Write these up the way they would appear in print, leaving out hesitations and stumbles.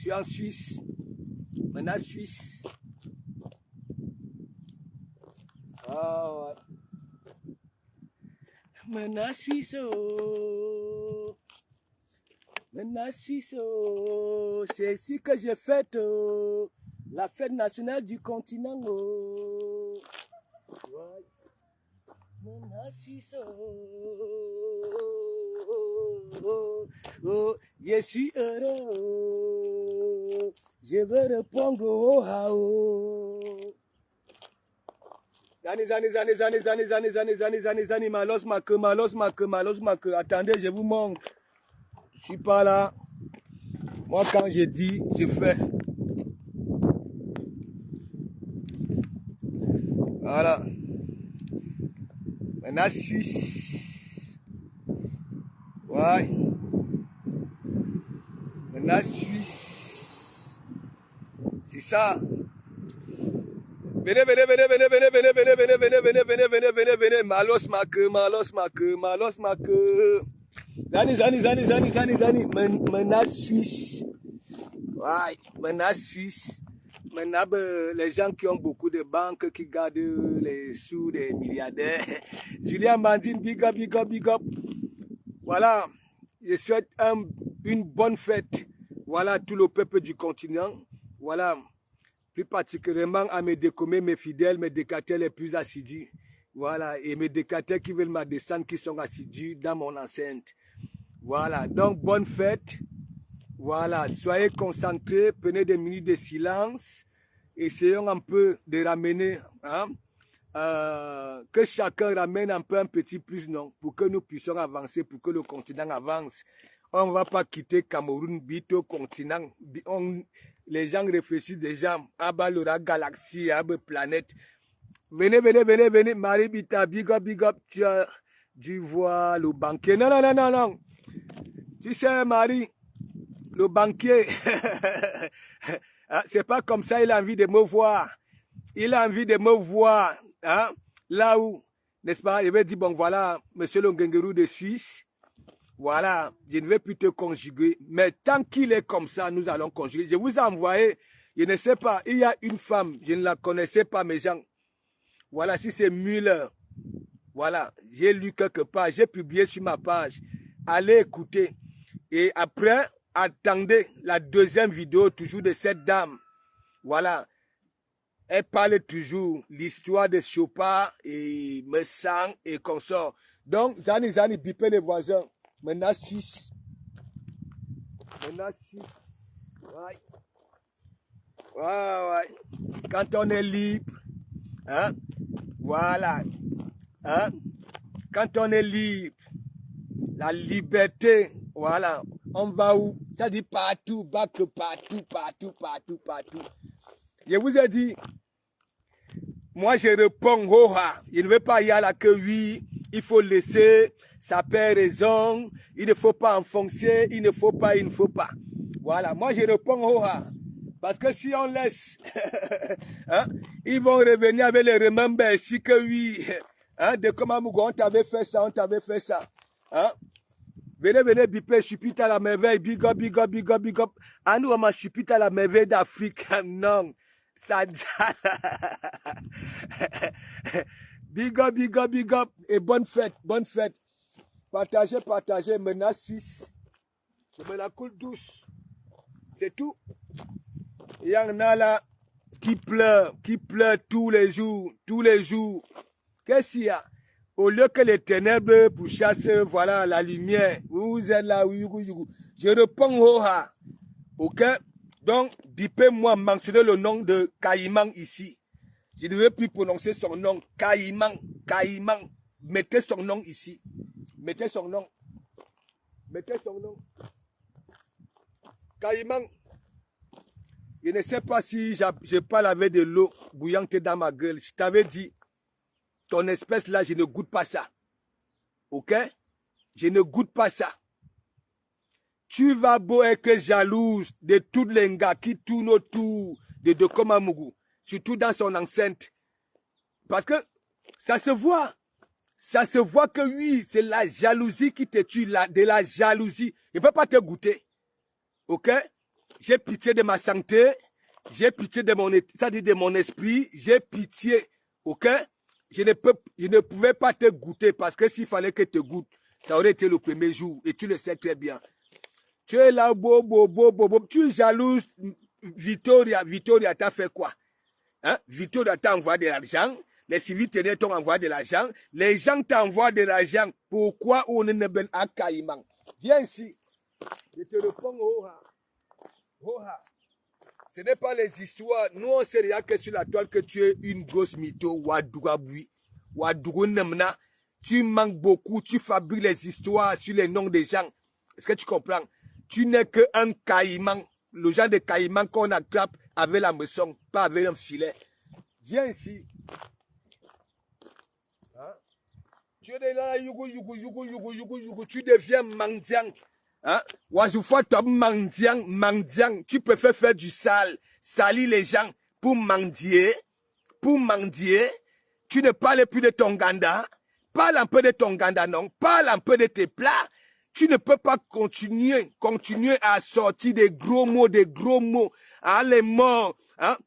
suis en Suisse. Maintenant, Suisse. Ah ouais. Maintenant, Suisse. Oh. Maintenant, Suisse. Oh. C'est ici que j'ai fait la fête nationale du continent. Oh. Ouais. Maintenant, Suisse. Oh. Je suis heureux. Oh. Je veux répondre au hao. Zani, malos make. Attendez, je vous montre. Je suis pas là. Moi, quand je dis, je fais. Voilà. Maintenant, Suisse. Ouais. Maintenant, Suisse. C'est ça. Venez. Malos make. Zani. Maintenant, Suisse. Ouais, maintenant, Suisse. Maintenant, les gens qui ont beaucoup de banques, qui gardent les sous des milliardaires. Julien Mandine, big up. Voilà, je souhaite une bonne fête. Voilà, tout le peuple du continent. Voilà, plus particulièrement à mes décommés, mes fidèles, mes décateurs les plus assidus. Voilà, et mes décateurs qui veulent ma descente, qui sont assidus dans mon enceinte. Voilà, donc bonne fête. Voilà, soyez concentrés, prenez des minutes de silence. Essayons un peu de ramener, hein, que chacun ramène un petit plus, non, pour que nous puissions avancer, pour que le continent avance. On ne va pas quitter Cameroun, bito continent. Les gens réfléchissent déjà à la galaxie, à la planète. Venez, Marie Bita, big up, tu vois le banquier. Non. Tu sais, Marie, le banquier, c'est pas comme ça, il a envie de me voir. Il a envie de me voir, hein, là où, n'est-ce pas, il veut dire, bon, voilà, monsieur le Ngengerou de Suisse, voilà, je ne vais plus te conjuguer, mais tant qu'il est comme ça, nous allons conjuguer. Je vous ai envoyé, je ne sais pas, il y a une femme, je ne la connaissais pas, mes gens. Voilà, si c'est Müller, voilà, j'ai lu quelque part, j'ai publié sur ma page. Allez écouter. Et après, attendez la deuxième vidéo, toujours de cette dame. Voilà. Elle parle toujours l'histoire de Chopin et Messang et consorts. Donc, Zani, bipez les voisins. Maintenant, Suisse. Ouais. Quand on est libre, hein, voilà, hein, quand on est libre, la liberté, voilà, on va où? Ça dit partout, partout. Je vous ai dit, moi je réponds, je ne veux pas y aller que oui, il faut laisser, ça perd raison, il ne faut pas enfoncer, il ne faut pas. Voilà, moi je réponds, parce que si on laisse, hein, ils vont revenir avec les remembers, si que oui, hein, de comment on t'avait fait ça, hein. Venez, bipé, Chupita la merveille, big up. Ah, nous, on Chupita la merveille d'Afrique, non. Ça, big up, et bonne fête. Partagez, maintenant, Suisse. Je me la coule douce. C'est tout. Il y en a là qui pleurent tous les jours. Qu'est-ce qu'il y a? Au lieu que les ténèbres pour chasser, voilà, la lumière, vous êtes là, je réponds ok? Donc, bipez-moi, mentionnez le nom de Caïman ici. Je ne veux plus prononcer son nom. Caïman. Mettez son nom ici. Mettez son nom. Caïman. Je ne sais pas si je parle avec de l'eau bouillante dans ma gueule. Je t'avais dit, ton espèce là, je ne goûte pas ça. Ok? Je ne goûte pas ça. Tu vas beau être jalouse de tous les gars qui tournent autour de Dokoma Mougou, surtout dans son enceinte. Parce que ça se voit. Ça se voit que oui, c'est la jalousie qui te tue, de la jalousie. Je ne peux pas te goûter. Ok? j'ai pitié de ma santé, j'ai pitié de de mon esprit, j'ai pitié, ok? Je ne pouvais pas te goûter parce que s'il fallait que te goûte, ça aurait été le premier jour et tu le sais très bien. Tu es là, tu es jalouse, Victoria t'a fait quoi? Hein? Victoria t'a envoyé de l'argent, les civils t'ont envoyé de l'argent, les gens t'envoient de l'argent. Pourquoi on ne ben à Caïman? Viens ici, je te réponds, Oha. Ce n'est pas les histoires. Nous, on sait rien que sur la toile que tu es une grosse mytho, Ouadougabui, Ouadougounamna. Tu manques beaucoup, tu fabriques les histoires sur les noms des gens. Est-ce que tu comprends? Tu n'es qu'un caïman, le genre de caïman qu'on attrape avec la maison, pas avec un filet. Viens ici. Hein? Tu es là, tu deviens mendiant. Hein? Mendiant. Tu préfères faire du sale, salir les gens pour mendier. Tu ne parles plus de ton ganda. Parle un peu de ton ganda, non. Parle un peu de tes plats. Tu ne peux pas continuer à sortir des gros mots. Hein, les morts. Hein?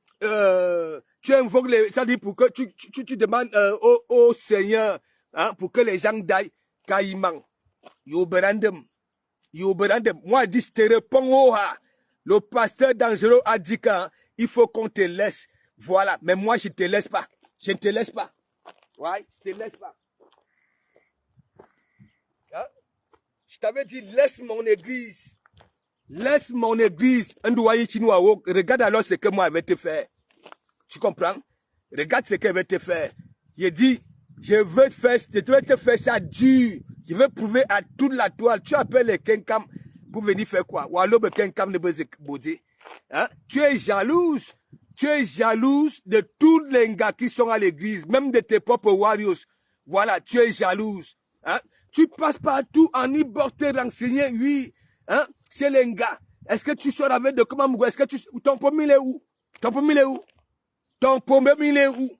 Tu invoques les... Ça dit pour que tu demandes au Seigneur, hein, pour que les gens d'aillent caïman. Moi, je dis, je te réponds, le pasteur dangereux a dit qu'il faut qu'on te laisse. Voilà, mais moi, je ne te laisse pas. Je ne te laisse pas. Ouais, je ne te laisse pas. Hein? Je t'avais dit, laisse mon église. Laisse mon église. Regarde alors ce que moi, je vais te faire. Tu comprends? Regarde ce que je vais te faire. Il dit, je vais te faire ça dur. Je vais prouver à toute la toile. Tu appelles les Kenkam pour venir faire quoi? Hein? Tu es jalouse. Tu es jalouse de tous les gars qui sont à l'église, même de tes propres warriors. Voilà, tu es jalouse. Hein? Tu passes partout en Ibor te renseigner, oui. Hein? Chez les gars. Est-ce que tu sors avec de comment Mougou? Est-ce que ton premier est où? Ton premier est où? Ton premier est où?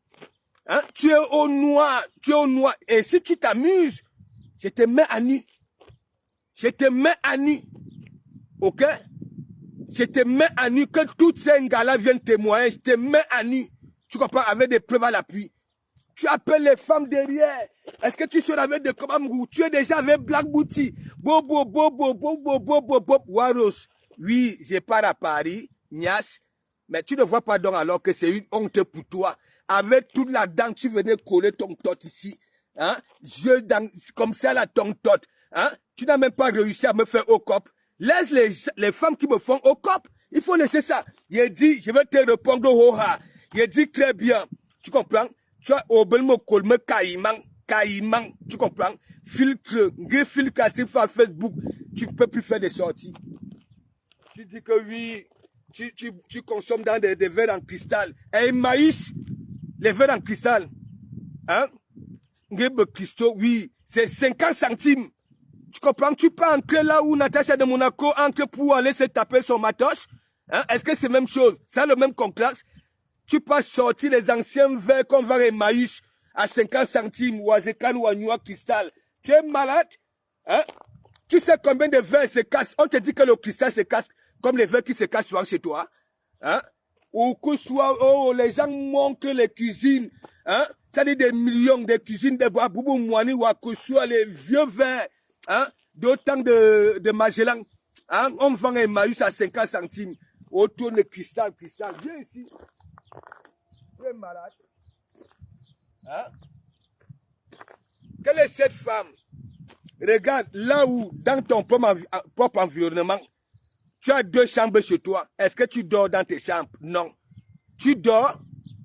Hein? Tu es au noir. Tu es au noir. Et si tu t'amuses, je te mets à nu. Je te mets à nu. Ok? Je te mets à nu. Que toutes ces gars-là viennent témoigner. Je te mets à nu. Tu comprends? Avec des preuves à l'appui. Tu appelles les femmes derrière. Est-ce que tu seras avec de Komamgou? Tu es déjà avec Black Booty. Waros. Oui, je pars à Paris. Nias. Mais tu ne vois pas donc alors que c'est une honte pour toi. Avec toute la dent, tu venais coller ton tot ici. Hein? Comme ça, là, ton tot. Hein? Tu n'as même pas réussi à me faire au cop. Laisse les femmes qui me font au cop. Il faut laisser ça. Il dit, je vais te répondre au ha. Il dit très bien. Tu comprends? Tu as obelmo kolme caïman. Tu comprends? Filtre sur Facebook. Tu ne peux plus faire des sorties. Tu dis que oui, tu consommes dans des verres en cristal. Et maïs, les verres en cristal. Hein? Christo, oui, c'est 50 centimes. Tu comprends? Tu peux entrer là où Natacha de Monaco entre pour aller se taper son matoche. Hein? Est-ce que c'est la même chose? C'est le même complexe? Tu peux sortir les anciens verres qu'on vend et maïs à 50 centimes ou à Zekan ou à Noua Cristal. Tu es malade? Hein? Tu sais combien de verres se cassent? On te dit que le cristal se casse comme les verres qui se cassent souvent chez toi. Hein? Ou que soit, oh, les gens montrent les cuisines. Hein? Ça dit des millions de cuisines de Boubou Mouani ou à que soit les vieux verres. Hein? D'autant de Magellan. Hein? On vend un maïs à 50 centimes. Autour de cristal. Viens ici. Tu es malade. Hein? Quelle est cette femme? Regarde, là où, dans ton propre environnement, tu as 2 chambres chez toi. Est-ce que tu dors dans tes chambres? Non. Tu dors,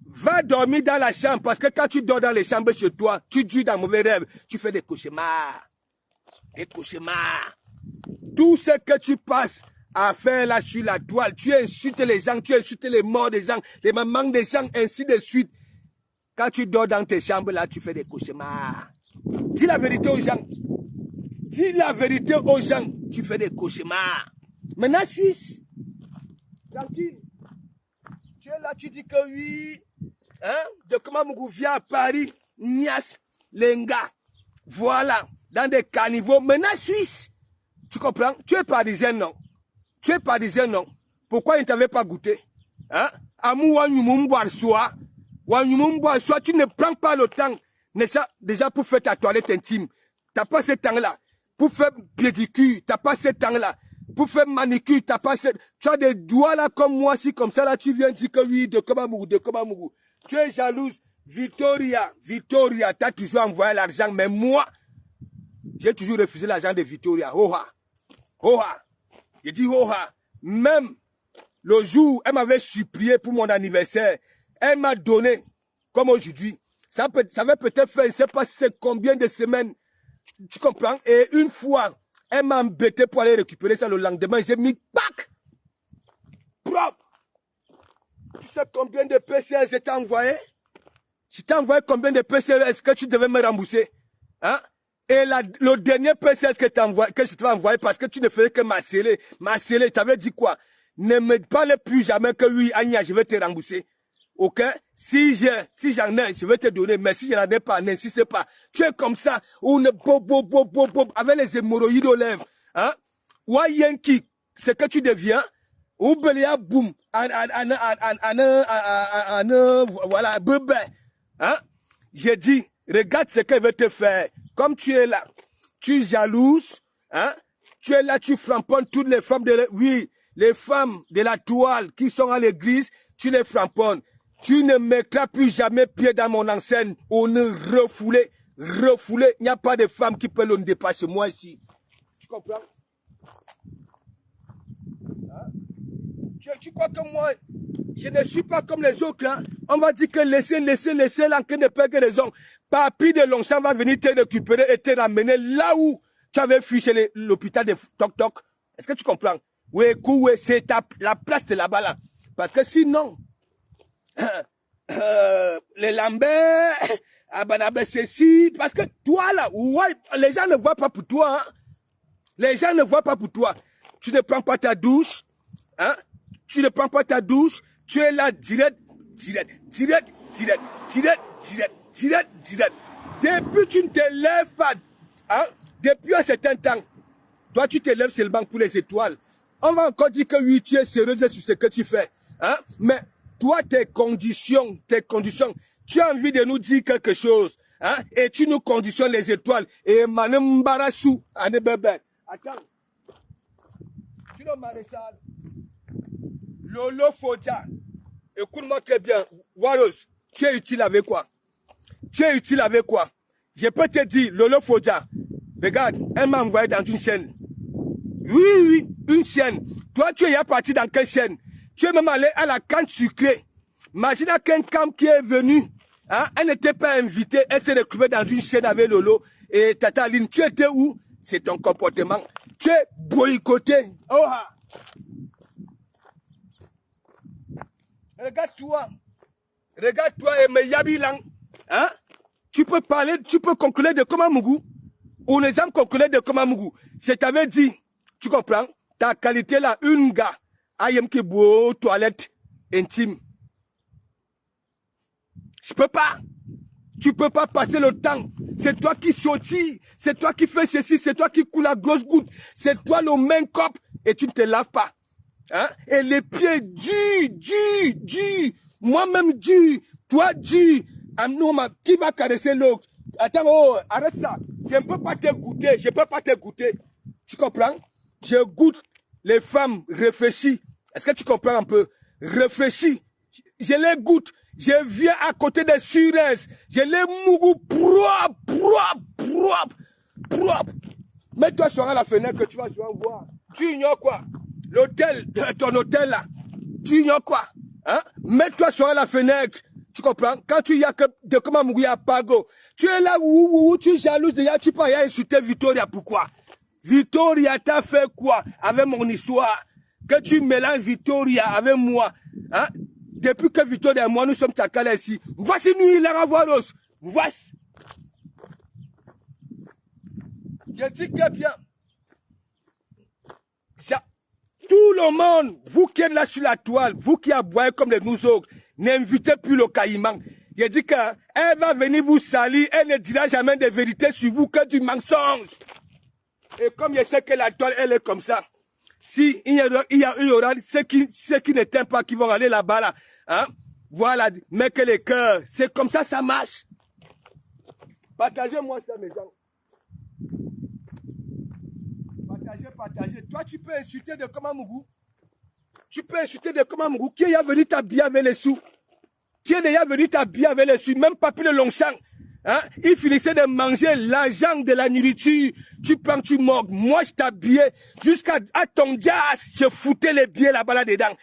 va dormir dans la chambre, parce que quand tu dors dans les chambres chez toi, tu dis dans mauvais rêves, tu fais des cauchemars. Tout ce que tu passes à faire là sur la toile, tu insultes les gens, tu insultes les morts des gens, les mamans des gens, ainsi de suite. Quand tu dors dans tes chambres là, tu fais des cauchemars. Dis la vérité aux gens. Dis la vérité aux gens, tu fais des cauchemars. Maintenant, Suisse, tranquille. Tu es là, tu dis que oui. Hein? De comment Mougou vient à Paris, Nias, Lenga. Voilà, dans des caniveaux. Maintenant, Suisse. Tu comprends? Tu es parisien, non? Tu es parisien, non? Pourquoi il ne t'avait pas goûté? Hein? Tu ne prends pas le temps, déjà pour faire ta toilette intime. Tu n'as pas ce temps-là. Pour faire pédicure, tu n'as pas ce temps-là. Pour faire manicure, tu n'as pas ce... Tu as des doigts là comme moi, si comme ça, là, tu viens dire que oui, de Komamougou. Tu es jalouse. Victoria, tu as toujours envoyé l'argent, mais moi, j'ai toujours refusé l'argent de Victoria. Hoha. J'ai dit hoha. Même le jour, elle m'avait supplié pour mon anniversaire. Elle m'a donné, comme aujourd'hui. Ça va peut-être faire, je ne sais pas si c'est combien de semaines. Tu comprends? Et une fois, elle m'a embêté pour aller récupérer ça le lendemain. J'ai mis pack propre. Tu sais combien de PCL je t'ai envoyé? Je t'ai envoyé combien de PCL est-ce que tu devais me rembourser? Hein? Et le dernier PCL que je t'ai envoyé parce que tu ne faisais que m'harceler. Je t'avais dit quoi? Ne me parle plus jamais que oui, Anya, je vais te rembourser. Ok? Si j'en ai, je vais te donner. Mais si je n'en ai pas, n'insiste pas. Tu es comme ça, avec les hémorroïdes aux lèvres. Hein? Ou Yankee, ce que tu deviens, ou Belia boum, voilà, bébé. Hein? J'ai dit, regarde ce qu'elle veut te faire. Comme tu es là, tu es jalouse, hein? Tu es là, tu framponnes toutes les femmes les femmes de la toile qui sont à l'église, tu les framponnes. Tu ne mettras plus jamais pied dans mon enseigne. On est refoulé. Il n'y a pas de femme qui peut le dépasser moi ici. Tu comprends? Hein? Tu crois que moi, je ne suis pas comme les autres. Hein? On va dire que laissez l'enquête ne peut que raison. Papy de Longchamp va venir te récupérer et te ramener là où tu avais fui chez l'hôpital de Toc Toc. Est-ce que tu comprends? Oui, c'est la place de là-bas là. Parce que sinon, les Lambert, ceci, parce que toi là, ouais, les gens ne voient pas pour toi. Hein? Les gens ne voient pas pour toi. Tu ne prends pas ta douche. Hein? Tu ne prends pas ta douche. Tu es là direct. Depuis tu ne te lèves pas. Hein? Depuis un certain temps. Toi, tu te lèves seulement pour les étoiles. On va encore dire que oui, tu es sérieuse sur ce que tu fais. Hein? Mais toi, tes conditions, tu as envie de nous dire quelque chose. Hein? Et tu nous conditionnes les étoiles. Et Manembarassou, Anebebe. Attends. Tu le maréchal. Lolo Fodja. Écoute-moi très bien. Waros, tu es utile avec quoi? Je peux te dire, Lolo Fodja. Regarde, elle m'a envoyé dans une chaîne. Oui, une chaîne. Toi, tu es parti dans quelle chaîne? Tu es même allé à la canne sucrée. Imagine qu'un camp qui est venu, hein, elle n'était pas invitée, elle s'est retrouvée dans une chaîne avec Lolo et Tata Aline. Tu étais où? C'est ton comportement. Tu es boycotté. Oh, ah. Regarde-toi et Meyabilang. Hein? Tu peux conclure de Komamougou. Ou les gens conclure de Komamougou. Je t'avais dit, tu comprends? Ta qualité là, une gars, ayem qui beau, toilette intime. Je peux pas. Tu peux pas passer le temps. C'est toi qui sautilles, c'est toi qui fais ceci, c'est toi qui coule la grosse goutte, c'est toi le main cop et tu ne te laves pas. Hein? Et les pieds durs. Moi-même durs. Toi durs. Qui va caresser l'autre? Attends, oh, arrête ça. Je ne peux pas te goûter. Tu comprends? Je goûte les femmes réfléchies. Est-ce que tu comprends un peu? Réfléchies. Je les goûte. Je viens à côté des suraises. Je les mougou propre. Mets-toi sur la fenêtre, tu vas voir. Tu ignores quoi? L'hôtel, ton hôtel là. Tu ignores quoi? Hein? Mets-toi sur la fenêtre. Tu comprends? Quand tu y as que de comment mourir à Pago. Tu es là où tu es jalouse déjà, tu peux y insulter Victoria. Pourquoi? Victoria t'a fait quoi avec mon histoire? Que tu mélanges Victoria avec moi. Hein? Depuis que Victoria et moi nous sommes tchakalés ici. Voici nous, il a Voiros. Voici. Je dis que bien. Ça, tout le monde, vous qui êtes là sur la toile, vous qui aboyez comme les nous autres, n'invitez plus le caïman. Je dis qu'elle va venir vous salir, elle ne dira jamais de vérité sur vous que du mensonge. Et comme je sais que la toile, elle est comme ça, Si il y aura ceux qui ne t'aiment pas qui vont aller là-bas là, hein? Voilà, mais que les cœurs, c'est comme ça marche. Partagez-moi ça, mes gens. Partagez. Toi, tu peux insulter de Komamougou. Tu peux insulter de Komamougou qui est venu t'habiller avec les sous. Qui est déjà venu t'habiller avec les sous, même pas plus de Longchamp. Hein? Il finissait de manger l'argent de la nourriture. Tu prends, tu mords. Moi, je t'habillais jusqu'à ton jazz. Je foutais les billets là-bas là-dedans.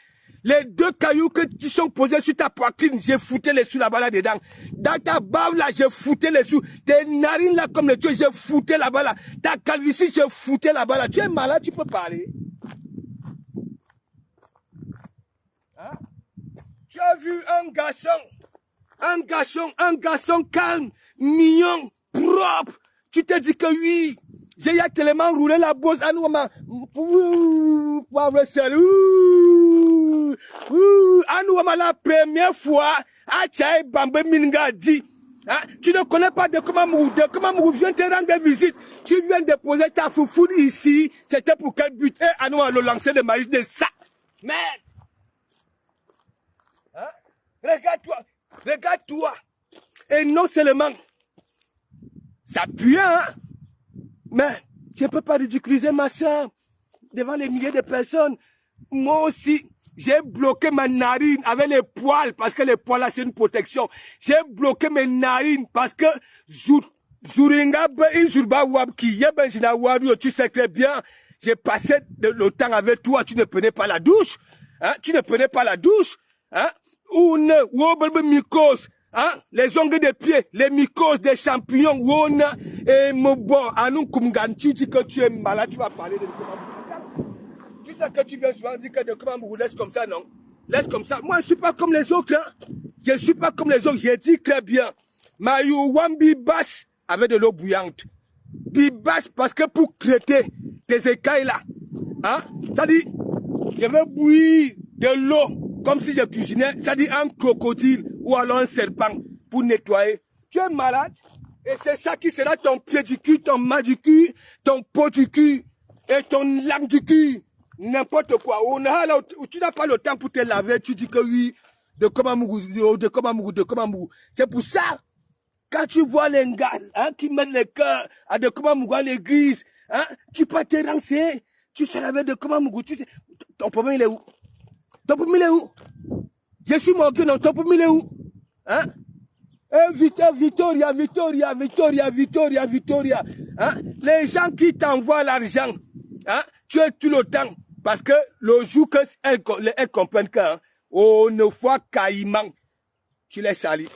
Les 2 cailloux qui sont posés sur ta poitrine, j'ai fouté les sous là-bas là-dedans. Dans ta barbe là, j'ai fouté les sous. Tes narines là comme les tuyaux, j'ai fouté là-bas là. Ta calvitie, j'ai fouté là-bas là. Tu es malade, tu peux parler. Hein? Tu as vu un garçon calme, mignon, propre. Tu te dis que oui, j'ai tellement roulé la bosse à nous, poivre sel, à nous, la première fois, à Tchaï Bambé Minga dit, hein, tu ne connais pas de Komamougou vient te rendre visite, tu viens de poser ta foufoune ici, c'était pour quel but? Et à nous, le lancer de maïs de ça. Merde! Hein? Regarde-toi. Et non seulement, ça pue, hein? Mais je ne peux pas ridiculiser ma soeur devant les milliers de personnes. Moi aussi, j'ai bloqué ma narine avec les poils, parce que les poils là, c'est une protection. J'ai bloqué mes narines parce que tu sais très bien, j'ai passé le temps avec toi, tu ne prenais pas la douche. Hein? Tu ne prenais pas la douche. Hein? Mycose, hein? Les ongles des pieds, les mycoses, des champignons, et bon, tu dis que tu es malade, tu vas parler de Komamougou. Tu sais que tu viens souvent dire que de Komamougou, laisse comme ça, non? Laisse comme ça. Moi, je ne suis pas comme les autres, hein? Je ne suis pas comme les autres, j'ai dit très bien. Mayou Wambi Bass avec de l'eau bouillante. Bibas parce que pour traiter tes écailles là, hein? Ça dit, je vais bouillir de l'eau. Comme si je cuisinais, ça dit un crocodile ou alors un serpent pour nettoyer. Tu es malade et c'est ça qui sera ton pied du cul, ton main du cul, ton pot du cul et ton langue du cul. N'importe quoi. Où tu n'as pas le temps pour te laver, tu dis que oui, de Komamougou. C'est pour ça, quand tu vois les gars hein, qui mettent les cœurs à de Komamougou à l'église, hein, tu peux te renseigner. Tu sais la de Komamougou. Ton problème il est où? Ton problème il est où? Je suis manqué, non, ton problème il est où? Hein? Victoria. Hein? Les gens qui t'envoient l'argent, hein? Tu es tout le temps. Parce que le jour qu'elles comprennent que, hein, on ne voit caïman, tu les salis.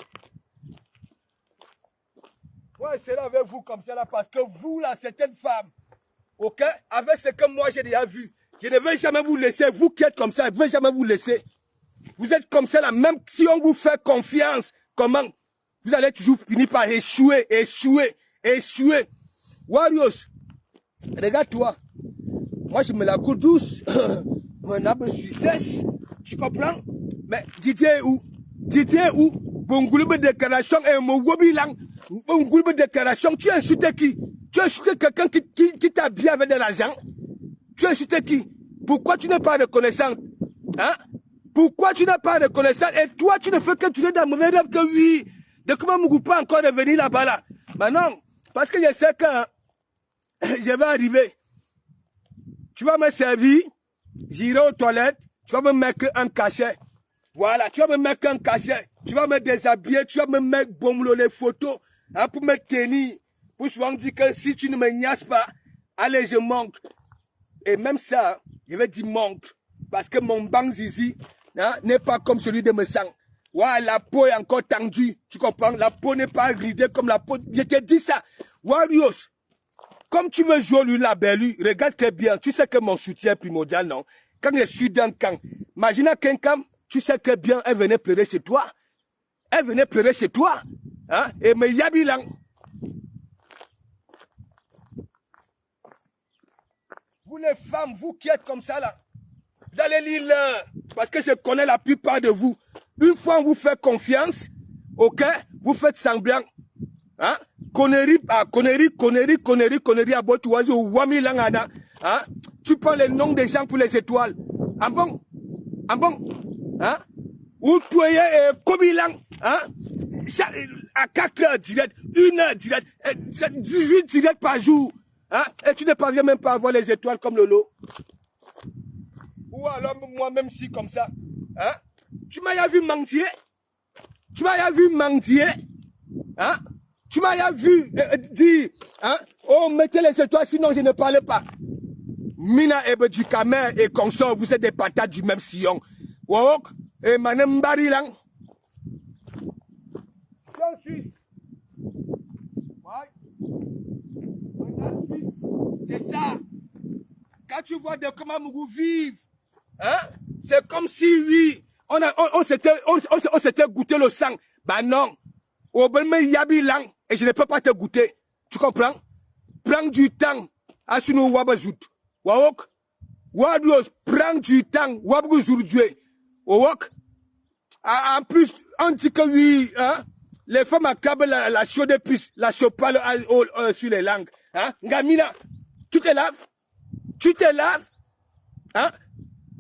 Moi, je serai avec vous comme ça là, parce que vous, là, certaines femmes, ok, avec ce que moi j'ai déjà vu, je ne vais jamais vous laisser, vous qui êtes comme ça, je ne vais jamais vous laisser. Vous êtes comme ça là, même si on vous fait confiance, comment? Vous allez toujours finir par échouer. Warriors, regarde-toi. Moi, je me la coule douce. Mon âme succès. Tu comprends? Mais Didier où? Bongoulbe déclaration et mon wobilang. Bongoulbe déclaration. Tu as insulté qui? Tu as insulté quelqu'un qui t'a bien avec de l'argent? Tu as insulté qui? Pourquoi tu n'es pas reconnaissant? Hein? Pourquoi tu n'es pas reconnaissant? Et toi, tu ne fais que tu es dans le mauvais rêve que oui. De comment Mougou pas encore revenir là-bas là? Mais non, parce que je sais que je vais arriver. Tu vas me servir, j'irai aux toilettes, tu vas me mettre un cachet. Voilà, tu vas me mettre un cachet. Tu vas me déshabiller, tu vas me mettre les photos hein, pour me tenir. Pour souvent dire que si tu ne me niaises pas, allez, je manque. Et même ça, je vais dire manque. Parce que mon bang zizi hein, n'est pas comme celui de me sang. Ouais, la peau est encore tendue. Tu comprends? La peau n'est pas ridée comme la peau. Je te dis ça. Warriors, comme tu veux jouer lui la belle, regarde très bien. Tu sais que mon soutien est primordial, non? Quand je suis dans le camp, imagine qu'un camp, tu sais que bien, elle venait pleurer chez toi. Elle venait pleurer chez toi. Hein? Et me yabilang. Vous les femmes, vous qui êtes comme ça là, vous allez lire parce que je connais la plupart de vous. Une fois on vous fait confiance, ok, vous faites semblant. Hein? Connerie à Botuazi ou Wami Langana. Hein? Tu prends les noms des gens pour les étoiles. Ah bon? Ah bon? Hein? Ou toi, Kobilang, hein? À 4 heures direct, 1 heure direct, 18 directs par jour. Hein? Et tu ne parviens même pas à voir les étoiles comme Lolo. Ou alors moi-même si comme ça. Hein? Tu m'as vu mendier? Tu m'as vu mendier? Hein? Tu m'as vu dire, hein? Oh, mettez les étoiles, sinon je ne parle pas. Mina Ebedikamer et consort, vous êtes des patates du même sillon. Wok, et Manem Barilang. C'est ça. Quand tu vois de comment Mougou vivent, hein? C'est comme si, oui, on s'était goûté le sang. Bah non. Et je ne peux pas te goûter. Tu comprends? Prends du temps. Asunu wabazout. Wawok. Wadros, prends du temps. Wabouzourdoué. Wawok. En plus, on dit que oui, hein? Les femmes accablent la chaude plus, la chopale sur les langues. Hein? Gamina, tu te laves? Tu te laves? Hein?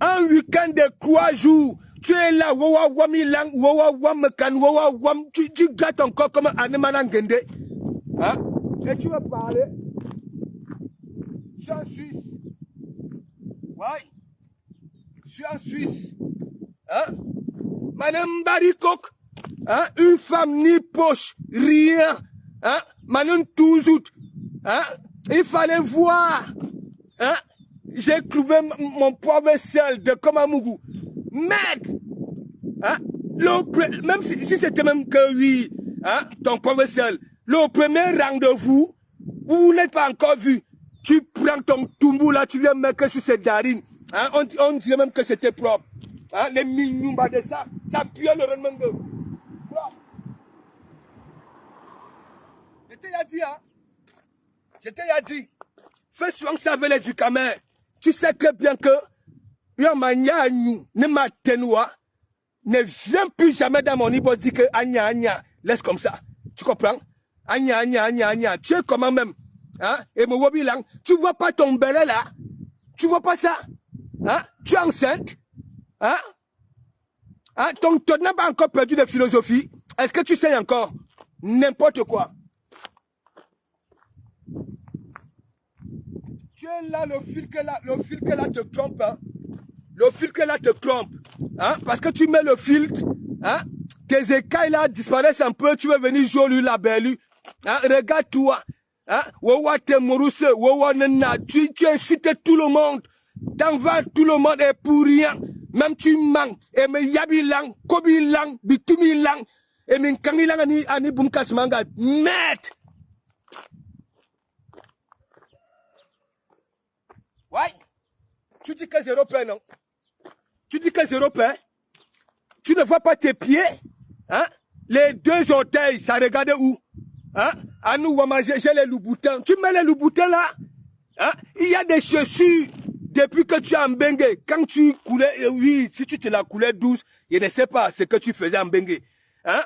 Un week-end de 3 jours, tu es là, wawa wami lang, wawa wam kan, wawa wam, tu gâtes encore comme un manangende. Hein? Et tu vas parler? Je suis en Suisse. Ouais. Je suis en Suisse. Hein? Madame Barikok. Hein? Une femme ni poche, rien. Hein? Madame Touzout. Hein? Il fallait voir. Hein? J'ai trouvé mon pauvre seul de Komamougou. Mec! Hein? Même si c'était même que oui, hein? Ton pauvre seul. Le premier rendez-vous, vous n'êtes pas encore vu. Tu prends ton toumou là, tu viens mettre sur cette darine. Hein? On dirait même que c'était propre. Hein? Les mignons de ça pue le rendement de propre. Je t'ai dit, hein? Je t'ai dit. Fais soin ça avec les Ukamers. Tu sais que bien que Yamanya ne m'a tenoua, ne viens plus jamais dans mon niveau dire que Anya, laisse comme ça. Tu comprends? Anya. Tu es comment même? Hein? Et mon wabilang, tu vois pas ton bel là? Tu vois pas ça? Hein? Tu es enceinte? Hein? Hein? Ton n'a pas encore perdu de philosophie? Est-ce que tu sais encore? N'importe quoi. Tu es là, le fil que là te trompe, hein? Le fil que là te trompe, hein? Parce que tu mets le filtre, hein? Tes écailles là disparaissent un peu, tu veux venir jouer la belle, hein? Regarde-toi, hein? Wawa te moruse, wawa nena, tu insultes tout le monde, t'envahis tout le monde et pour rien, même tu manques, et me yabi lang, kobi lang, bitumi lang, et me kangi lang ani bumkas manga, merde! Ouais. Tu dis que c'est européen, non? Tu dis que c'est européen? Tu ne vois pas tes pieds? Hein? Les 2 orteils, ça regarde où? Hein? À nous, on va manger les loups-boutins. Tu mets les loups-boutins là? Hein? Il y a des chaussures depuis que tu es en Bengue. Quand tu coulais, oui, si tu te la coulais douce, je ne sais pas ce que tu faisais en Bengue. Hein?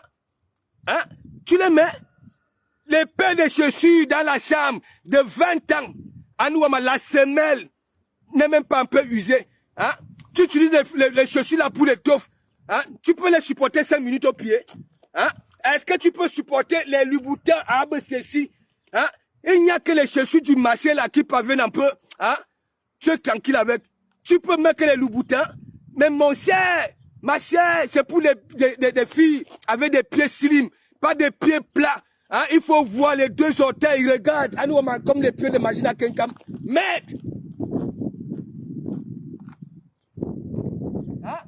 Hein? Tu les mets? Les paires de chaussures dans la chambre de 20 ans. À nous, on a la semelle. N'est même pas un peu usé. Hein? Tu utilises les chaussures là pour les toffes. Hein? Tu peux les supporter 5 minutes au pied. Hein? Est-ce que tu peux supporter les loups-boutins à ABCC? Hein? Il n'y a que les chaussures du marché là qui parviennent un peu. Hein? Tu es tranquille avec. Tu peux mettre les loups-boutins. Mais mon cher, ma chère, c'est pour des filles avec des pieds slim, pas des pieds plats. Hein? Il faut voir les 2 orteils. Regarde, à nous, comme les pieds de Magina Kenkam. Merde! Hein?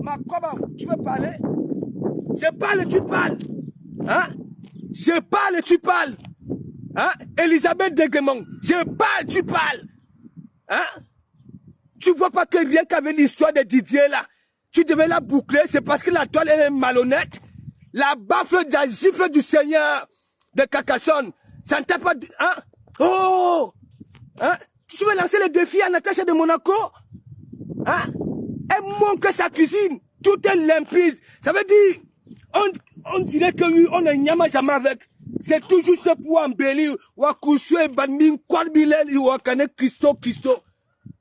Makoba, tu veux parler? Je parle, tu parles. Hein? Je parle, tu parles. Hein? Elisabeth Degremont, je parle, tu parles. Hein? Tu vois pas que rien qu'avec l'histoire de Didier là, tu devais la boucler, c'est parce que la toile elle est malhonnête. La baffe de la gifle du Seigneur de Carcassonne, ça ne t'a pas... Hein? Oh! Hein? Tu veux lancer le défi à Natacha de Monaco? Hein? Elle montre sa cuisine. Tout est limpide. Ça veut dire, on dirait que oui, on a nyama jamais avec. C'est toujours ce pour embellir. Wakusue, Badmin, Kwadbilel, Wakane, Christo.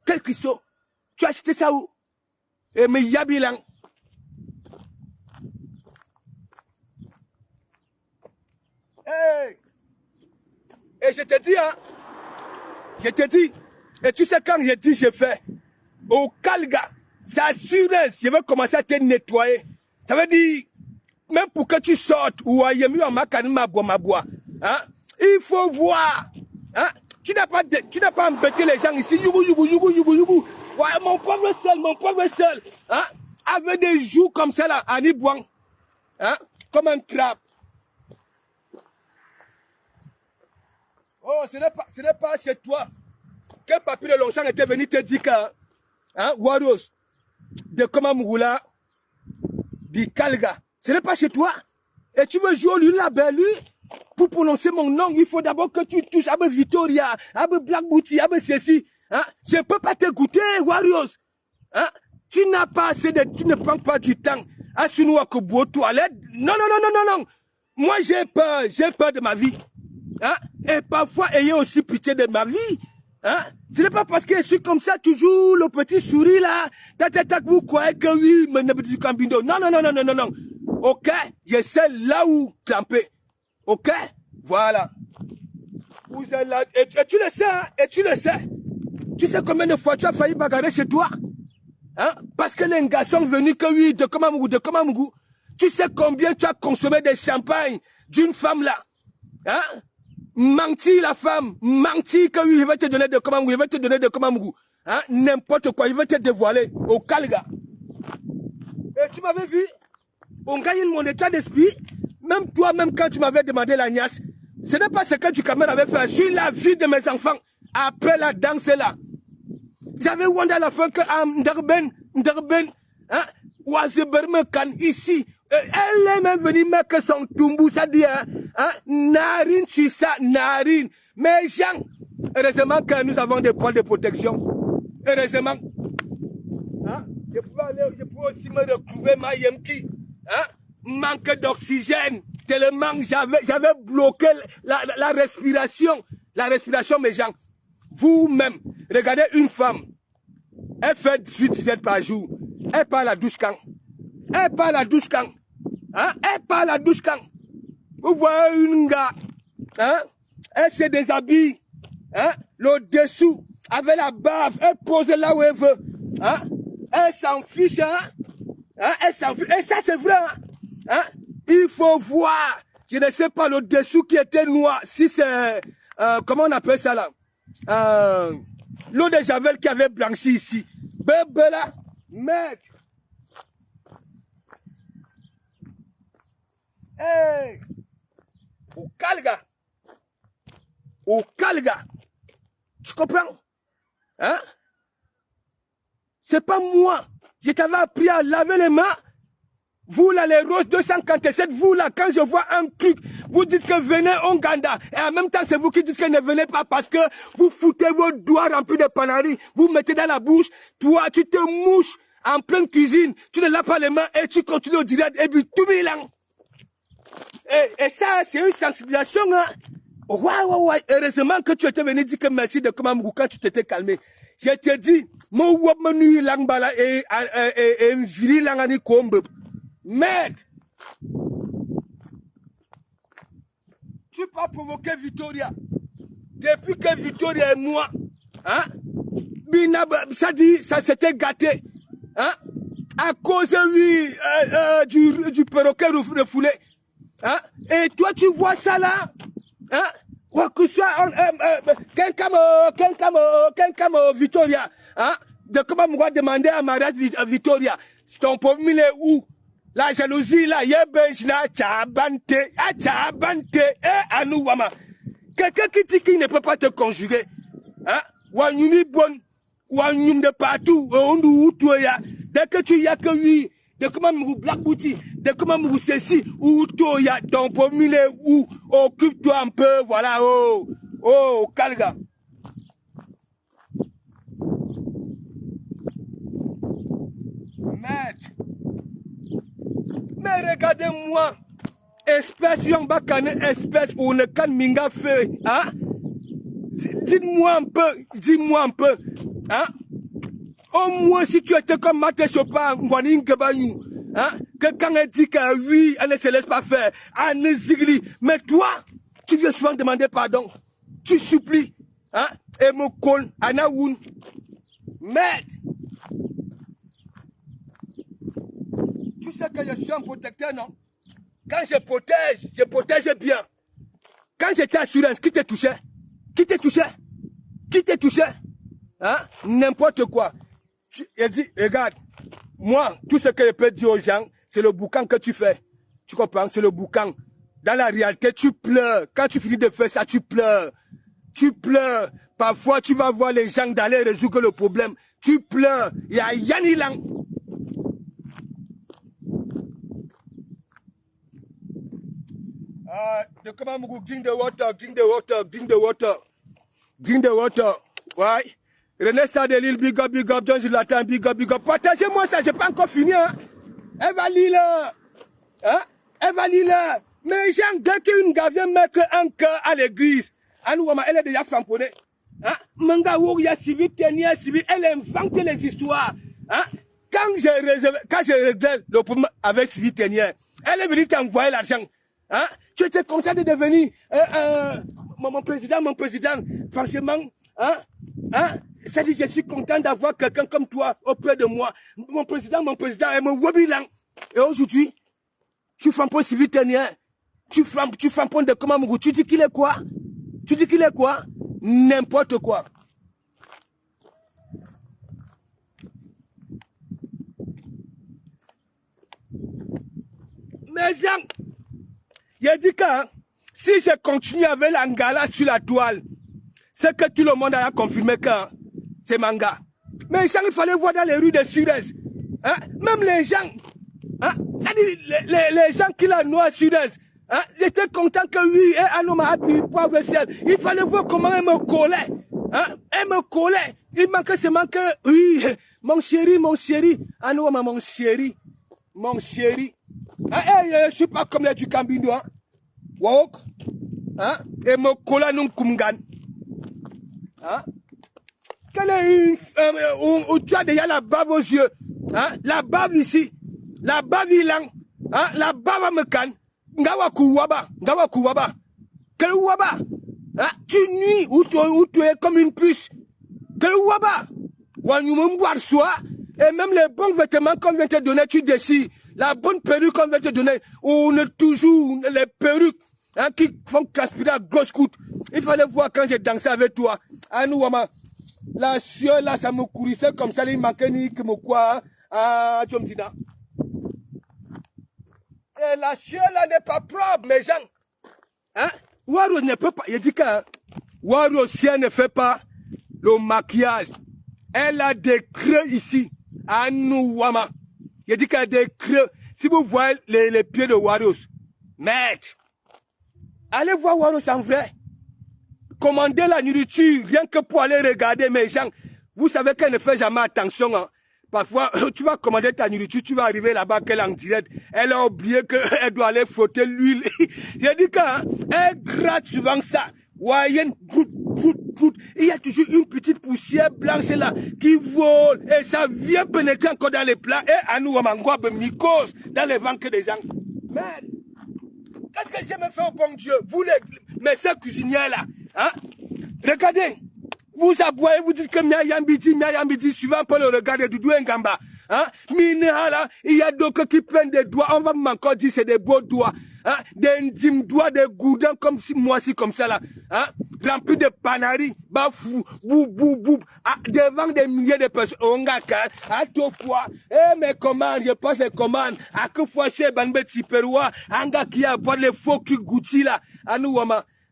Quel cristaux? Tu as acheté ça où? Et mais Yabilang. Hey. Et je te dis, hein, je te dis, et tu sais quand je dis je fais, au Kalga, c'est assurance, je vais commencer à te nettoyer. Ça veut dire, même pour que tu sortes, ou à Yemi ou à Makani Maboua, hein, il faut voir, hein, tu n'as pas embêté les gens ici, yougou. Ouais, mon pauvre seul, hein, avec des joues comme ça là, en Ibouang, hein, comme un crabe. Oh, ce n'est pas chez toi que Papi de Longchamp était venu te dire que, hein, Warriors, de Komamougoula, du Kalga, ce n'est pas chez toi. Et tu veux jouer lui là-bas, lui, pour prononcer mon nom, il faut d'abord que tu touches à Victoria, à Black Booty, à ceci. Hein? Je ne peux pas te goûter, Warriors. Hein? Tu n'as pas assez de, tu ne prends pas du temps à Sunoua Kobo toilette. Non. Moi, j'ai peur de ma vie. Hein? Et parfois, ayez aussi pitié de ma vie. Hein? Ce n'est pas parce que je suis comme ça, toujours le petit souris là. Tac, vous croyez que oui, mais ne petit cambindo. Non. Ok? Je sais là où camper. Ok? Voilà. Vous êtes là. Et tu le sais, hein? Et tu le sais. Tu sais combien de fois tu as failli bagarrer chez toi? Hein? Parce que les gars sont venus que oui, de Komamougu. Tu sais combien tu as consommé de champagne d'une femme là? Hein? Menti la femme, menti que oui, il va te donner de Komamougu, hein? N'importe quoi, il va te dévoiler au Kalga. Et tu m'avais vu? On gagne mon état d'esprit. Même toi, même quand tu m'avais demandé la niasse, ce n'est pas ce que tu Cameroun avait fait sur la vie de mes enfants. Après la danse là. J'avais wonder à la fin que Ndarben, hein, Ouazeberme Kan ici, elle est même venue mettre son tumbu, ça dit, hein, narine sur ça, narine. Mais Jean, heureusement que nous avons des poils de protection. Heureusement. Hein, je pouvais aussi me retrouver ma Yemki, hein, manque d'oxygène, tellement j'avais bloqué la respiration. La respiration, mes gens. Vous-même, regardez une femme, elle fait 18 diètes par jour, elle part à la douche quand? Hein? Elle part à la douche quand? Vous voyez une gars, hein? Elle se déshabille, hein? Le dessous, avec la bave, elle pose là où elle veut, hein? Elle s'en fiche, hein? Elle s'en fiche, et ça c'est vrai, hein? Il faut voir, je ne sais pas le dessous qui était noir, si c'est, comment on appelle ça là? L'eau de Javel qui avait blanchi ici. Bébé là, mec. Hey. Au Kalga. Tu comprends? Hein? C'est pas moi. Je t'avais appris à laver les mains. Vous là, les roses 257, vous là, quand je vois un truc, vous dites que venez au Ouganda. Et en même temps, c'est vous qui dites que ne venez pas parce que vous foutez vos doigts remplis de panaris. Vous mettez dans la bouche. Toi, tu te mouches en pleine cuisine. Tu ne laves pas les mains et tu continues au direct. Et puis, tout bilan. Et ça, c'est une sensibilisation. Hein? Ouais. Heureusement que tu étais venu dire que merci de Komamougu quand tu t'étais calmé. Je te dis, mon wap menu langbala et viri langani kombe. Merde! Tu peux provoquer Victoria. Depuis que Victoria et moi, hein? Ça dit, ça s'était gâté. Hein? À cause, oui, du perroquet refoulé. Hein? Et toi, tu vois ça là? Hein? Que soit, quelqu'un Victoria. Hein? De comment on va demander un mariage à Victoria? Ton pauvre, il est où? La jalousie là, yebejna, tchabante, anouwama. Quelqu'un qui dit qu'il ne peut pas te conjuguer, hein? Wanyumi bon, wanyum de partout, on ya. Dès que tu y a que lui, de comment vous Black Booty, de comment vous ceci, ou toya, ton pomile ou, occupe-toi un peu, voilà, Kalga. Merde. Mais regardez-moi, espèce Yombakane, espèce où ne can minga fait, hein? Dites-moi un peu, hein? Au moins, si tu étais comme Maté Chopin, Ngwani Ngebayou, hein, que quand elle dit que oui, elle ne se laisse pas faire, elle ne zigli. Mais toi, tu viens souvent demander pardon. Tu supplies, hein, et me colle, Anaoun. Merde. Tu sais que je suis un protecteur, non? Quand je protège bien. Quand j'étais assurance, qui te touchait? Qui te touchait? Qui te touchait? Hein? N'importe quoi. Elle dit, regarde, moi, tout ce que je peux dire aux gens, c'est le boucan que tu fais. Tu comprends? C'est le boucan. Dans la réalité, tu pleures. Quand tu finis de faire ça, tu pleures. Tu pleures. Parfois, tu vas voir les gens d'aller résoudre le problème. Tu pleures. Il y a Yanilang. De comment me drink the water, drink the water, drink the water. Drink the water. Ouais. René Sadelil, big up, John Jonathan, big up. Partagez-moi ça, j'ai pas encore fini. Hein. Elle va lire. Hein? Elle va lire. Mais j'ai un gars qui vient mettre un cœur à l'église. Elle est déjà frapponnée. Hein? Manga Wouria civil, Tenia civil, elle invente les histoires. Hein? Quand j'ai réglé le problème avec civil Tenia, elle est venue t'envoyer l'argent. Hein? Tu étais content de devenir mon président, franchement, hein? Hein? Ça dit, je suis content d'avoir quelqu'un comme toi auprès de moi. Mon président, elle me wobilang. Et aujourd'hui, tu fais un peu civil tenien. Tu fais un peu de comment Mougou. Tu dis qu'il est quoi? Tu dis qu'il est quoi? N'importe quoi. Mais Jean, il a dit que si je continue avec l'angala sur la toile, c'est que tout le monde a confirmé que c'est manga. Mais Jean, il fallait voir dans les rues de Sud-Est. Hein? Même les gens, hein? C'est-à-dire les gens qui l'ont noir à Sud-Est, hein? J'étais content que oui, un homme a appuyé pour le ciel. Il fallait voir comment elle me collait. Hein? Elle me collait. Il manquait seulement que, oui, mon chéri, un homme, mon chéri. Hein? Je ne suis pas comme les du Cambindo. Hein? Wok, hein? Et me colla non kumgan. Hein? Quelle est où tu as déjà la bave aux yeux. Hein? La bave ici. La bave ilang. Hein? La bave à me can. Ngawa kuwaba. Quel waba? Hein? Tu nuis ou tu es comme une puce. Quel waba? Wanyum boire soi. Et même les bons vêtements qu'on vient te donner, tu décides. La bonne perruque qu'on vient te donner. On est toujours les perruques. Hein, qui font transpirer à grosse coupe. Il fallait voir quand j'ai dansé avec toi. Ah, nous, la sueur là, ça me courissait comme ça, il manquait ni que me quoi. Ah, tu me dis là. Et la sueur là n'est pas propre, mes gens. Hein? Waro ne peut pas. Il dit que Waro, si elle ne fait pas le maquillage, elle a des creux ici. À nous, Wama. Il dit qu'elle a des creux. Si vous voyez les pieds de Waros, merde. Allez voir Waros en vrai. Commandez la nourriture, rien que pour aller regarder mes gens. Vous savez qu'elle ne fait jamais attention. Hein. Parfois, tu vas commander ta nourriture, tu vas arriver là-bas qu'elle est en direct. Elle a oublié qu'elle doit aller frotter l'huile. J'ai dit qu'elle gratte souvent ça. Wayen, il y a toujours une petite poussière blanche là qui vole et ça vient pénétrer encore dans les plats et à nous, mycose dans les ventres des gens. Merde. Qu'est-ce que j'ai me fait au bon Dieu? Vous, mes sœurs cuisinières là, hein? Regardez, vous aboyez, vous dites que Miayambidi, suivant pour le regard de Doudou Ngamba, hein? Là, il y a d'autres qui prennent des doigts, on va encore dire c'est des beaux doigts, hein? Des intimes doigts, des goudins comme si, moi aussi comme ça là, hein? Remplis de panaris, bafou, boum, devant des milliers de personnes, on gaka, à tout fois, mes commandes, je passe les commandes, à que fois chez Banbe Tiperoua, anga qui a boire les faux qui goutti là, à nous,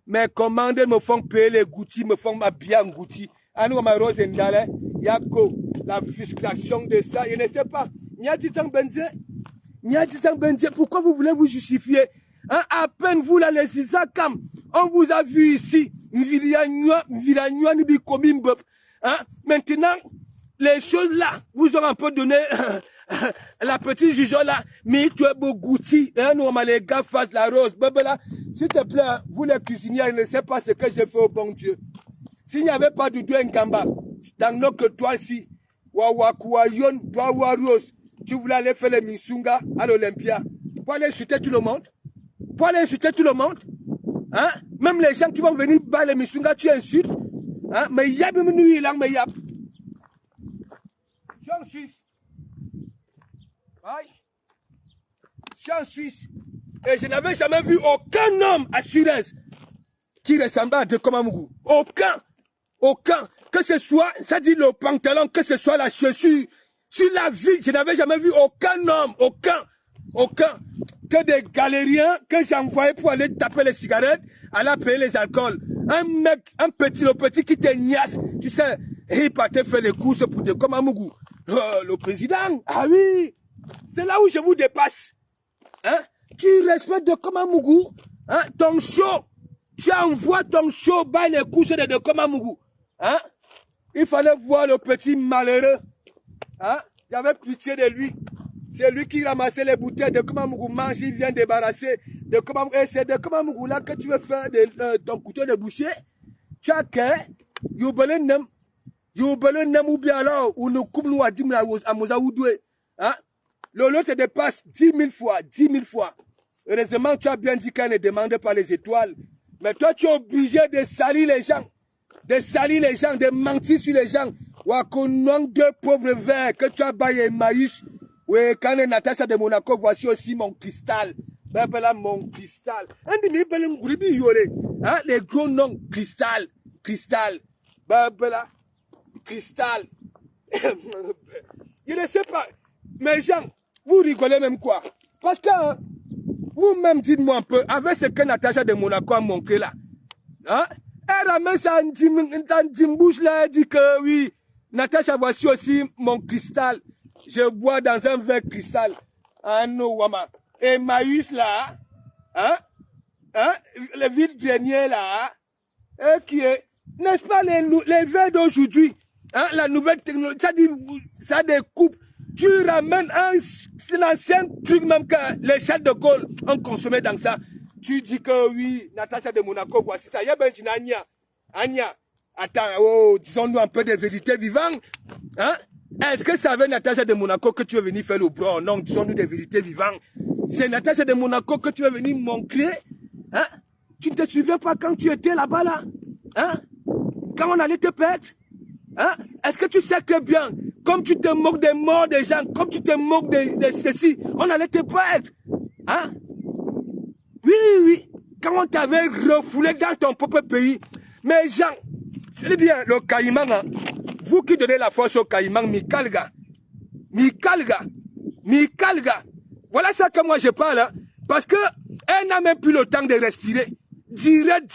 mes commandes me font payer les goutti, me font ma bien goutti, à nous, Rose Ndale, yako, la frustration de ça, je ne sais pas, Benze, pourquoi vous voulez vous justifier? Hein, à peine vous là, les Isakam, on vous a vu ici, hein, maintenant, les choses là, vous ont un peu donné la petite jugeon là, mais tu es beau goutti, hein, nous, les gars fassent la rose, là, s'il te plaît, vous les cuisiniers, je ne sais pas ce que j'ai fait au bon Dieu. S'il n'y avait pas du Doudou Ngamba, dans notre toile-ci, Wawakuayon, Rose. Tu voulais aller faire les Misunga à l'Olympia. Pour aller insulter tout le monde. Pour aller insulter tout le monde. Hein? Même les gens qui vont venir battre les Misunga, tu insultes. Hein? Mais il y a même une nuit là, mais il y a. Je suis en Suisse. Aïe. Je suis en Suisse. Et je n'avais jamais vu aucun homme à Suez qui ressemblait à Dekomamougou. Aucun. Aucun. Que ce soit, ça dit le pantalon, que ce soit la chaussure. Sur la vie, je n'avais jamais vu aucun homme, aucun. Que des galériens que j'envoyais pour aller taper les cigarettes, aller payer les alcools. Un mec, le petit qui te niasse, tu sais, il partait faire les courses pour Dekomamougou. Le président, ah oui, c'est là où je vous dépasse. Hein? Tu respectes Dekomamougou, hein? Ton show, tu envoies ton show by les courses de Dekomamougou. Hein? Il fallait voir le petit malheureux. Hein? J'avais pitié de lui. C'est lui qui ramassait les bouteilles de Dekomamougou mange, il vient débarrasser de Dekomamougou. Et c'est Dekomamougou là que tu veux faire ton couteau de boucher. Tu as que Youbelenem ou bien alors, ou nous coupe nous à 10 000 à Mozaoudoué. Hein? L'eau te dépasse 10 000 fois, 10 000 fois. Heureusement, tu as bien dit qu'elle ne demande pas les étoiles. Mais toi, tu es obligé de salir les gens. De mentir sur les gens. Ou à qu'on manque deux pauvres verres que tu as baillé maïs. Oui, quand les Natacha de Monaco, voici aussi mon cristal. Ben là, mon cristal. Hein, les gros noms, cristal. Ben là, cristal. Je ne sais pas. Mais gens, vous rigolez même quoi? Parce que vous-même dites-moi un peu, avec ce que Natacha de Monaco a montré là. Hein? Elle ramène ça en Jimbouche là, elle dit que oui, Natacha, voici aussi mon cristal. Je bois dans un verre cristal. Ah non, Wama. Et Maïs là, hein? Le vide dernier là, qui est, n'est-ce pas les verres d'aujourd'hui? Hein? La nouvelle technologie, ça découpe. Tu ramènes un ancien truc même que les chefs de Gaulle ont consommé dans ça. Tu dis que oui, Natacha de Monaco, voici ça. Anya, attends, disons-nous un peu de vérité vivante. Hein? Est-ce que c'est avec Natacha de Monaco que tu veux venir faire le bras? Non, disons-nous des vérités vivantes. C'est Natacha de Monaco que tu veux venir montrer. Hein? Tu ne te souviens pas quand tu étais là-bas là? Hein? Quand on allait te perdre? Hein? Est-ce que tu sais très bien, comme tu te moques des morts des gens, comme tu te moques de ceci, on allait te perdre? Hein? Oui. Quand on t'avait refoulé dans ton propre pays. Mais Jean, c'est bien le Caïman, hein? Vous qui donnez la force au Caïman, Mikalga. Voilà ça que moi je parle, hein? Parce que elle n'a même plus le temps de respirer. Direct.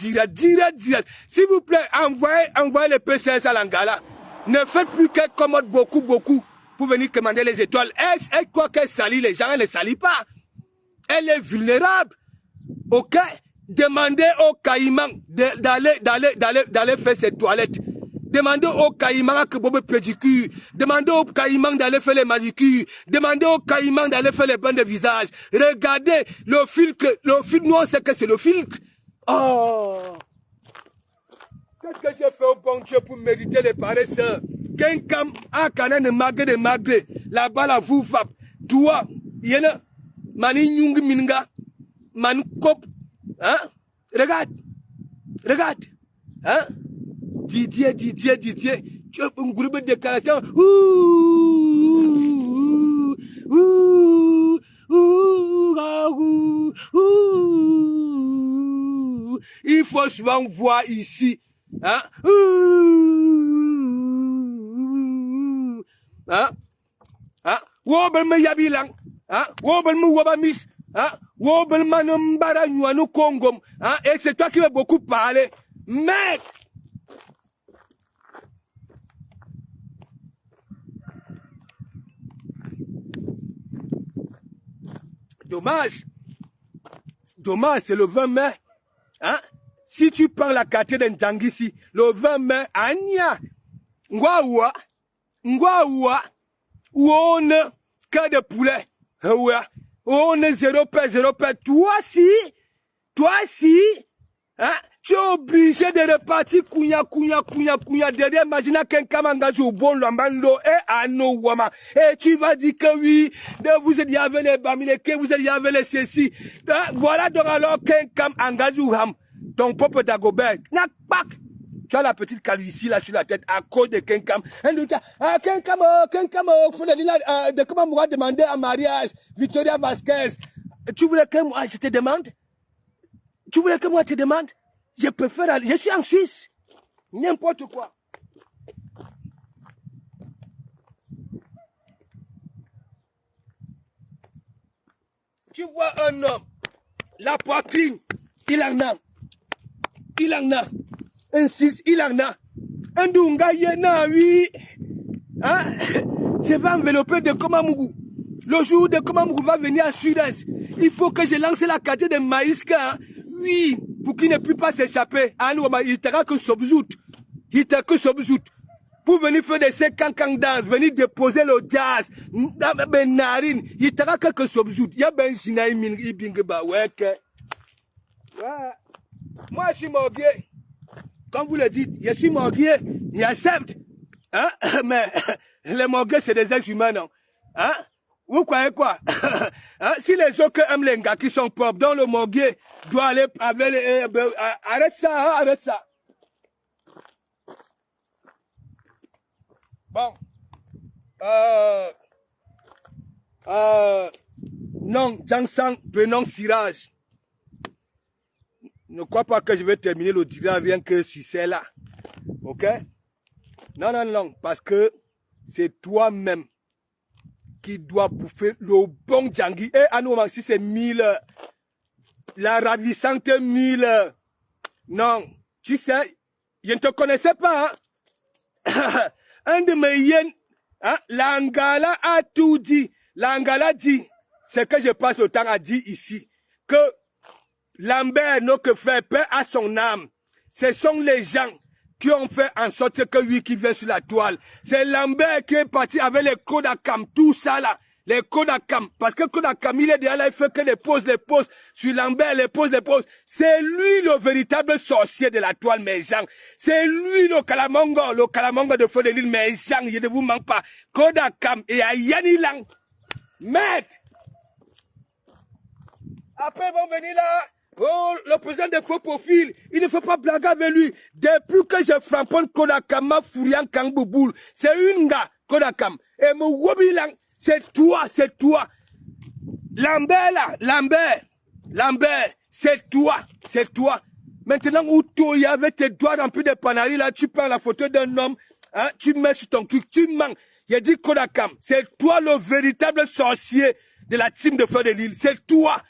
S'il vous plaît, envoyez les PCS à l'Angala. Ne faites plus qu'elle commode beaucoup pour venir commander les étoiles. Elle croit qu'elle salit les gens, elle ne salit pas. Elle est vulnérable. Ok? Demandez au Caïman d'aller faire ses toilettes. Demandez au Caïman que Bobo pédicure. Demandez au Caïman d'aller faire les manicures. Demandez au Caïman d'aller faire les bains de visage. Regardez le filtre. Le filtre, nous on sait que c'est le filtre. Oh! Qu'est-ce que j'ai fait au bon Dieu pour mériter les paresseurs? Quelqu'un a cané de magré. Là-bas, la vous va. Toi, y'en mani nyung minga. Man kop. Hein? Regarde. Hein? Didier. Tu as un groupe de déclaration. Il faut souvent voir ici. Hein? Wobel me yabilang. Wobel me wabamis. Wobel manambara nyuanu kongom. Et c'est toi qui veux beaucoup parler. Mec! Dommage, c'est le 20 mai. Hein? Si tu prends la quartier d'Ndjangisi, le 20 mai, Anya, Ngwaoua, où on a que de poulet. Où on est 0 paix. Toi si, Hein? Tu es obligé de repartir kounya derrière Magina Kenkamangaju au bon Lambando et à no Wama. Et tu vas dire que oui, vous êtes avec les Bamileke, vous êtes avec les ceci. Voilà donc alors Kenkam Angaju Ham, ton propre Dagobert. Nak pak. Tu as la petite calvitie là sur la tête à cause de Kenkam. Kenkam, de comment moi demander en mariage, Victoria Vasquez. Tu voulais que moi je te demande? Tu voulais que moi te demande? Je préfère aller. Je suis en Suisse. N'importe quoi. Tu vois un homme, la poitrine, il en a. Il en a. Un 6, il en a. Un Dunga Yena, oui. Hein? Je vais envelopper de Komamougou. Le jour de Komamougou va venir à Sud-Est. Il faut que je lance la carte de Maïska. Hein? Oui, pour qu'il ne puisse pas s'échapper. Il t'aura que Sobzout. Il t'aura que Sobzout. Pour venir faire des 50 danses, venir déposer le jazz. Narine. Il t'aura que Sobzout. Il y a ben Sinaï Mingi Bingeba. Ouais. Moi, je suis morgué. Comme vous le dites, je suis morgué. Il accepte. Hein? Mais les morgués, c'est des êtres humains, non? Hein? Vous croyez quoi? Hein? Si les autres aiment les gars qui sont propres, dans le morgué, doit aller avec les... arrête ça, hein? Arrête ça. Bon. Non, Jangsang, prenons Siraj. Ne crois pas que je vais terminer le tirage rien que sur celle-là. Ok? Non, parce que c'est toi-même qui dois bouffer le bon Djangui. Et à nous, si c'est 1000, la ravissante 1000. Non, tu sais, je ne te connaissais pas. Hein? Un de mes hyènes, hein, l'Angala a tout dit. L'Angala dit, ce que je passe le temps à dire ici, que Lambert, notre frère, paix à son âme. Ce sont les gens qui ont fait en sorte que lui qui vient sur la toile. C'est Lambert qui est parti avec les Kodakam, tout ça là. Les Kodakam. Parce que Kodakam, il est déjà là, il fait que les poses sur Lambert, les poses. C'est lui le véritable sorcier de la toile, mes gens. C'est lui le Kalamongo de feu de l'île, mes gens. Je ne vous manque pas. Kodakam et Ayani Lang. Maître. Après, ils vont venir là. Oh, le président de faux profil, il ne faut pas blaguer avec lui. Depuis que je framponne Kodakama Fourian Kangbouboul, c'est une gars, Kodakam. Et mon Wobilang, c'est toi. Lambert là, Lambert, c'est toi. Maintenant, où tu y avec tes doigts remplis de panaris là, tu prends la photo d'un homme, hein, tu mets sur ton cul, tu manques. Il a dit Kodakam, c'est toi le véritable sorcier de la team de Feu de l'île, c'est toi.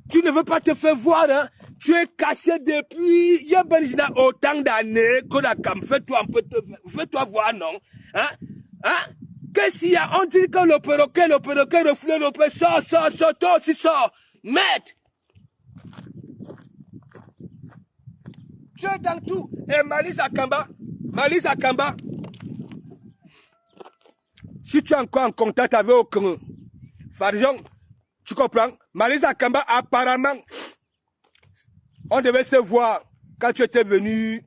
Tu ne veux pas te faire voir, hein? Tu es caché depuis, il y a autant d'années, Kodakam, fais-toi voir, non? Hein? Qu'est-ce qu'il y a? On dit que le perroquet reflète le perroquet, sort, toi aussi sort. Maître! Tu es dans tout. Et Malise Akamba, si tu es encore en contact avec aucun Farjon, tu comprends? Malise Akamba, apparemment, on devait se voir quand tu étais venu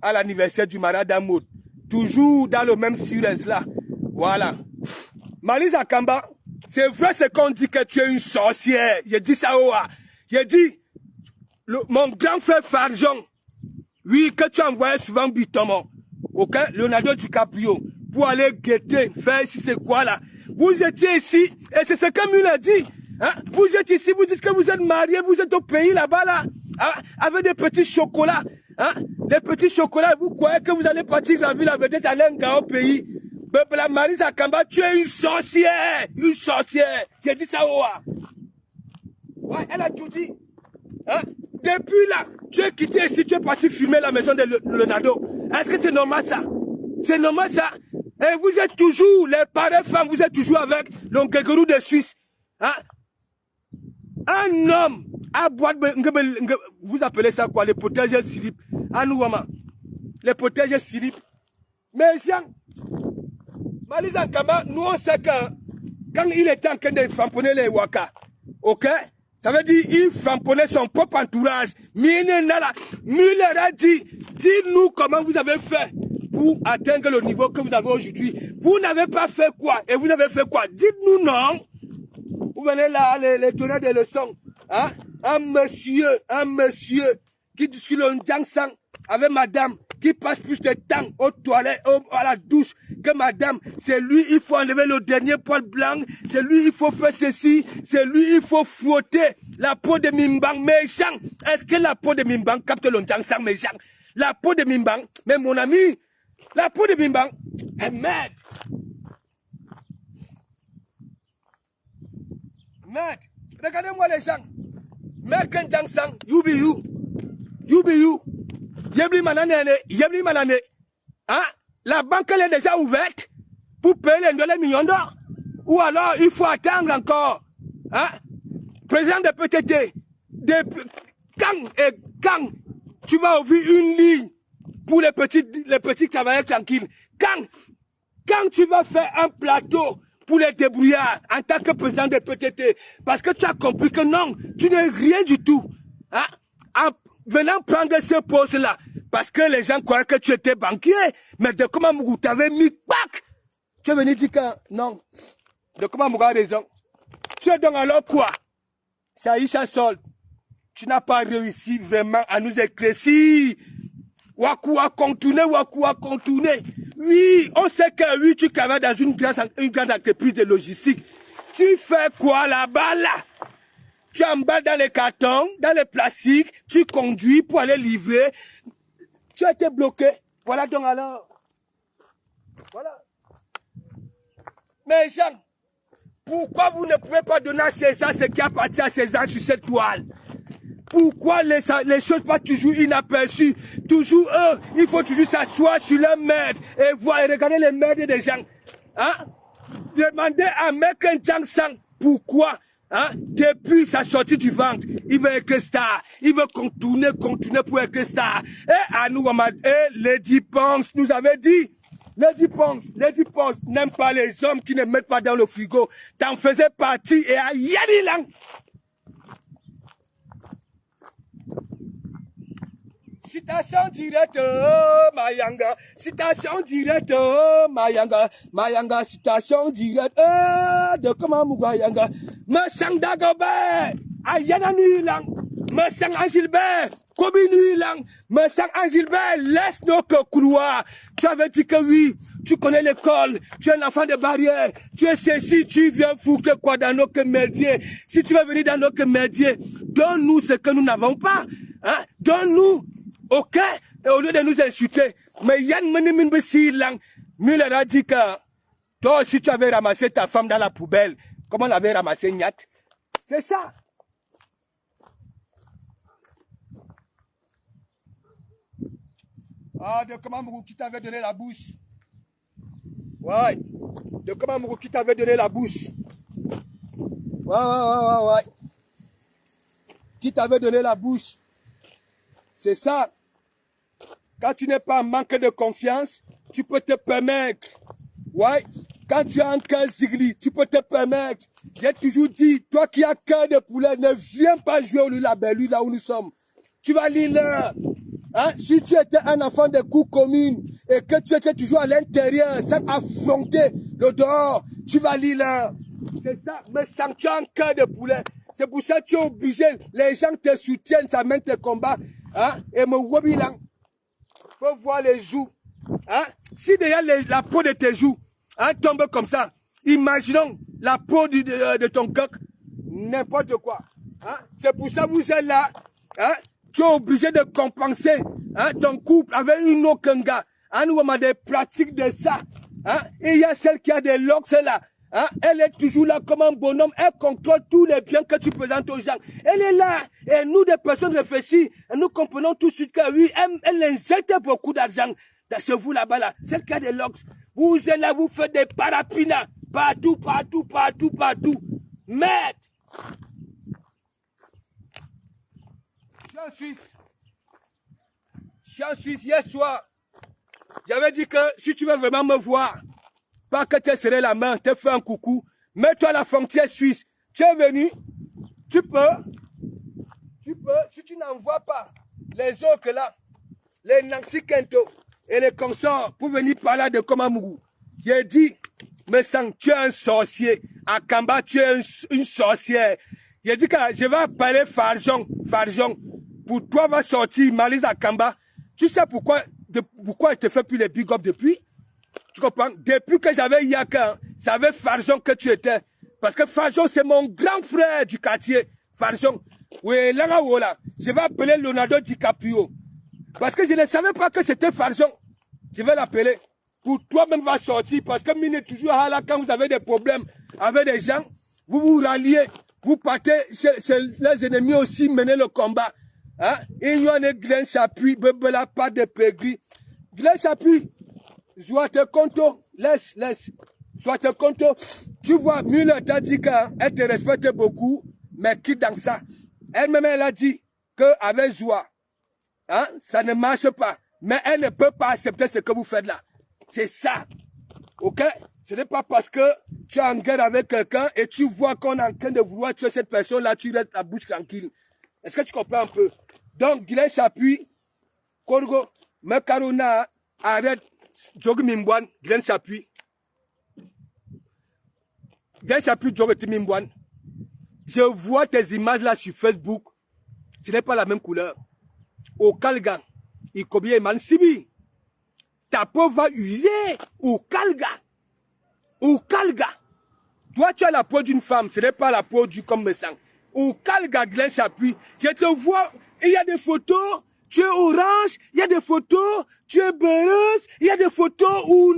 à l'anniversaire du Maradamoud. Toujours dans le même silence là. Voilà. Malise Akamba, c'est vrai ce qu'on dit que tu es une sorcière. J'ai dit ça, j'ai dit, mon grand frère Farjon, oui, que tu envoyais souvent Bitomo, ok, Leonardo DiCaprio, pour aller guetter, faire si c'est quoi là. Vous étiez ici, et c'est ce que Mule a dit. Hein? Vous êtes ici, vous dites que vous êtes mariés, vous êtes au pays là-bas là, hein? Avec des petits chocolats. Hein? Les petits chocolats, vous croyez que vous allez partir la ville avec peut-être aller un gars au pays. La Malise Akamba, tu es une sorcière. J'ai dit ça, ouais, elle a tout dit. Hein? Depuis là, tu es quitté ici, tu es parti filmer la maison de Leonardo. Est-ce que c'est normal ça? C'est normal ça? Et vous êtes toujours, les pareilles femmes, vous êtes toujours avec le Ngegorou de Suisse. Hein? Un homme à boîte, vous appelez ça quoi? Les protèges slip. Anouama. Les protèges slip. Mais Jean, Malise Akamba, nous on sait que quand il était en train de famponner les Waka, ok? Ça veut dire il frapponnait son propre entourage. Müller a dit, dites-nous comment vous avez fait pour atteindre le niveau que vous avez aujourd'hui. Vous n'avez pas fait quoi? Et vous avez fait quoi? Dites-nous non. Vous venez là, les donner des leçons. Hein? Un monsieur qui discute le Jiangshan avec madame, qui passe plus de temps aux toilettes, à la douche que madame. C'est lui, il faut enlever le dernier poil blanc. C'est lui, il faut faire ceci. C'est lui, il faut frotter la peau de Mimbang méchant. Est-ce que la peau de Mimbang capte le Jiangshan méchant? La peau de Mimbang, mais mon ami, la peau de Mimbang est merde. Merde. Regardez-moi les gens. Merken Jiangshan, you be you. You be you. Yebli manane. Hein? La banque elle est déjà ouverte pour payer les millions d'or. Ou alors il faut attendre encore. Hein? Président de PTT, quand tu vas ouvrir une ligne pour les petits travailleurs tranquilles, quand tu vas faire un plateau pour les débrouillards en tant que président de PTT, parce que tu as compris que non, tu n'es rien du tout. Hein? En venant prendre ce poste-là, parce que les gens croyaient que tu étais banquier, mais de comment Mougou t'avais mis bac, tu es venu dire que non. De comment Mougou a raison. Tu es donc alors quoi? Ça y est, ça solde. Tu n'as pas réussi vraiment à nous éclaircir. Wakou a contourné. Oui, on sait que oui, tu travailles dans une grande entreprise de logistique. Tu fais quoi là-bas là? Tu emballes dans les cartons, dans les plastiques, tu conduis pour aller livrer. Tu as été bloqué. Voilà donc alors. Voilà. Mais Jean, pourquoi vous ne pouvez pas donner à César ce qui appartient à César sur cette toile? Pourquoi les choses pas toujours inaperçues? Toujours eux, il faut toujours s'asseoir sur leur merde et voir et regarder les merdes des gens. Hein? Demandez à Merken Jiangshan pourquoi, hein, depuis sa sortie du ventre, il veut être star. Il veut contourner pour être star. Et à nous, Lady Ponce nous avait dit, Lady Ponce n'aime pas les hommes qui ne mettent pas dans le frigo. T'en faisais partie et à Yadilang. Citation directe, Mayanga. Citation directe, Mayanga. Mayanga, citation directe, de comment Mougayanga. Me sang Dagobert, Ayana Nuilang. Me sang Angilbert, Kobi Nuilang. Me sang Angilbert, laisse-nous que croire. Tu avais dit que oui, tu connais l'école, tu es un enfant de barrière, tu es ceci, tu viens foutre quoi dans nos médias. Si tu veux venir dans nos médias, donne-nous ce que nous n'avons pas. Hein? Donne-nous. Ok, et au lieu de nous insulter, mais Yann Menimin Silang, Müller a dit que toi aussi tu avais ramassé ta femme dans la poubelle, comment on avait ramassé Nyat? C'est ça. Ah, de comment Mougou qui t'avait donné la bouche? Ouais, de comment Mougou qui t'avait donné la bouche? Ouais. Qui t'avait donné la bouche? C'est ça. Quand tu n'es pas en manque de confiance, tu peux te permettre. Ouais. Quand tu as un cœur zigli, tu peux te permettre. J'ai toujours dit, toi qui as cœur de poulet, ne viens pas jouer au Lulabelu là où nous sommes. Tu vas lire l'heure. Hein? Si tu étais un enfant de cour commune et que tu étais toujours à l'intérieur sans affronter le dehors, tu vas lire l'heure. C'est ça. Mais sans tu as un cœur de poulet. C'est pour ça que tu es obligé. Les gens te soutiennent, ça mène tes combats. Hein? Et me wobilang. Faut voir les joues. Hein? Si déjà la peau de tes joues, hein, tombe comme ça, imaginons la peau de ton coq, n'importe quoi. Hein? C'est pour ça que vous êtes là. Hein? Tu es obligé de compenser, hein, ton couple avec une autre gars. Hein? Nous avons des pratiques de ça. Hein? Et il y a celle qui a des locks là. Hein? Elle est toujours là comme un bonhomme. Elle contrôle tous les biens que tu présentes aux gens. Elle est là. Et nous, des personnes réfléchies, nous comprenons tout de suite que oui, elle injecte beaucoup d'argent chez vous là-bas. Là. Celle qui a des locks. Vous êtes là, vous faites des parapinas. Partout. Merde. Je suis en Suisse hier soir. J'avais dit que si tu veux vraiment me voir, pas que tu serré la main, te fait un coucou, mets-toi à la frontière suisse. Tu es venu, tu peux, si tu n'envoies pas les autres là, les Nancy Kento et les consorts pour venir parler de Komamougou, j'ai dit, me sens, tu es un sorcier. À Kamba, tu es une sorcière. J'ai dit que je vais appeler Farjon. Pour toi, va sortir Malise à Kamba. Tu sais pourquoi je te fais plus les big up depuis? Tu comprends? Depuis que j'avais Yaka, ça avait Farjon que tu étais. Parce que Farjon, c'est mon grand frère du quartier. Farjon. Oui, là, je vais appeler Leonardo DiCaprio. Parce que je ne savais pas que c'était Farjon. Je vais l'appeler. Pour toi-même va sortir. Parce que mine est toujours là quand vous avez des problèmes avec des gens. Vous vous ralliez. Vous partez chez les ennemis aussi, menez le combat. Hein? Il y a un Glen Chapuis, bebela pas de pégris. Glen Chapuis, soit te conto, laisse. Soit te conto. Tu vois, Müller t'a dit qu'elle te respecte beaucoup, mais qui dans ça? Elle-même, elle a dit qu'avec Zoua, hein, ça ne marche pas. Mais elle ne peut pas accepter ce que vous faites là. C'est ça. Ok? Ce n'est pas parce que tu es en guerre avec quelqu'un et tu vois qu'on est en train de vouloir tuer cette personne-là, tu restes la bouche tranquille. Est-ce que tu comprends un peu? Donc, Glen Chapuis, Kongo, Mekarona, arrête, Djogi Mimbouane, Glen Chapuis. Glen Chapuis, Djogi Mimbouane. Je vois tes images là sur Facebook. Ce n'est pas la même couleur. Au Kalga, il combien man Sibi. Ta peau va user au Kalga. Au Kalga. Toi, tu as la peau d'une femme, ce n'est pas la peau du comme me sang. Au Kalga, Glen Chapuis, je te vois, il y a des photos, tu es orange, il y a des photos, tu es beurreuse, il y a des photos où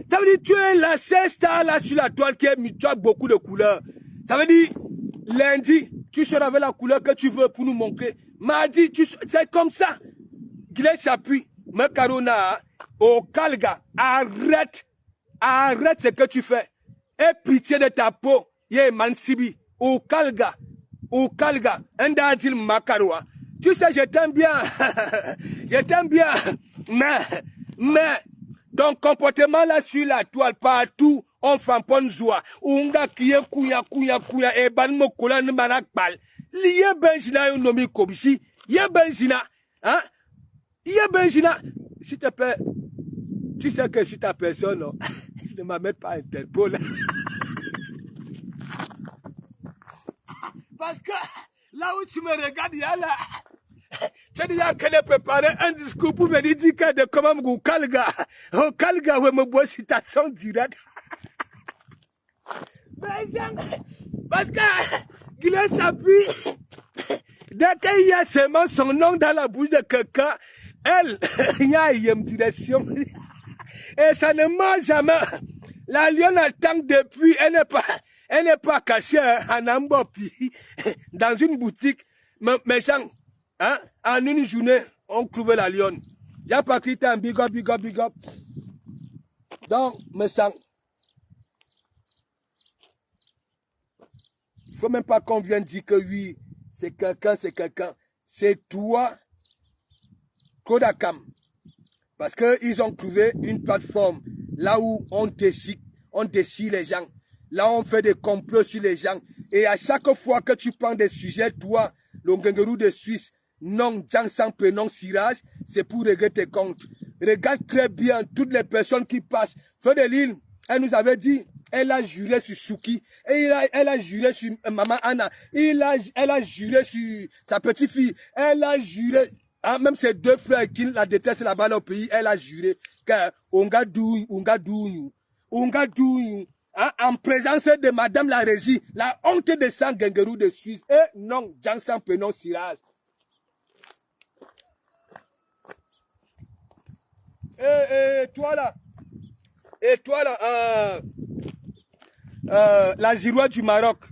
ça veut dire tu es la seule star là sur la toile qui est, tu as beaucoup de couleurs. Ça veut dire, lundi, tu seras avec la couleur que tu veux pour nous montrer. Mardi, c'est comme ça. Glen Chapuis, Mekarona, au Kalga, arrête ce que tu fais. Aie pitié de ta peau, yé Mansibi, au Kalga, Ndazil Makaroa. Tu sais, je t'aime bien, mais, ton comportement là sur la toile, partout, on fait un bon joie. Unga kiye kuya, et ban mo kola ne manak pal. Liye benjina yon nomi kobishi, yé benjina, hein? Yé benjina, s'il te plaît, tu sais que si ta personne, non, ne m'amène pas à Interpol. Parce que là où tu me regardes, il y a là. Tu as déjà préparé un discours pour venir dire que de comment au Kalga, où me bois citation directe. Parce que Glen Chapuis, dès qu'il y a seulement son nom dans la bouche de quelqu'un, elle, il y a une direction. Et ça ne mange jamais. La lionne attend depuis, elle n'est pas cachée en Ambopi, dans une boutique. Mais gens, hein, en une journée, on trouvait la lionne. Il n'y a pas écrit un big up. Donc, me sens. Il ne faut même pas qu'on vienne dire que oui, c'est quelqu'un. C'est toi, Kodakam. Parce qu'ils ont trouvé une plateforme là où on décide les gens. Là, on fait des complots sur les gens. Et à chaque fois que tu prends des sujets, toi, le Ngengerou de Suisse, non, Jean sans prénom, Sirage, c'est pour régler tes comptes. Regarde très bien toutes les personnes qui passent. Feu de l'île, elle nous avait dit, elle a juré sur Chouki, et elle a juré sur Maman Anna, elle a juré sur sa petite fille, elle a juré. Ah, même ses deux frères qui la détestent là-bas au pays, elle a juré que Ongadou, hein, en présence de Madame la Régie, la honte de sang Ngengerou de Suisse, et non, Jean sans prénom Sirage. Et toi là, la Giroua du Maroc,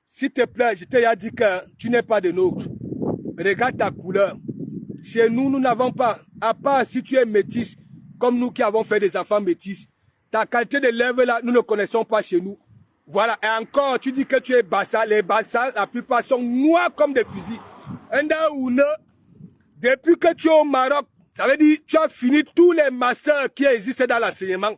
s'il te plaît, je t'ai dit que tu n'es pas de nôtre. Regarde ta couleur. Chez nous, nous n'avons pas, à part si tu es métis, comme nous qui avons fait des enfants métis, ta qualité de lèvres là, nous ne connaissons pas chez nous. Voilà, et encore, tu dis que tu es Bassa, les Bassa, la plupart sont noirs comme des fusils. Depuis que tu es au Maroc, ça veut dire tu as fini tous les masters qui existent dans l'enseignement.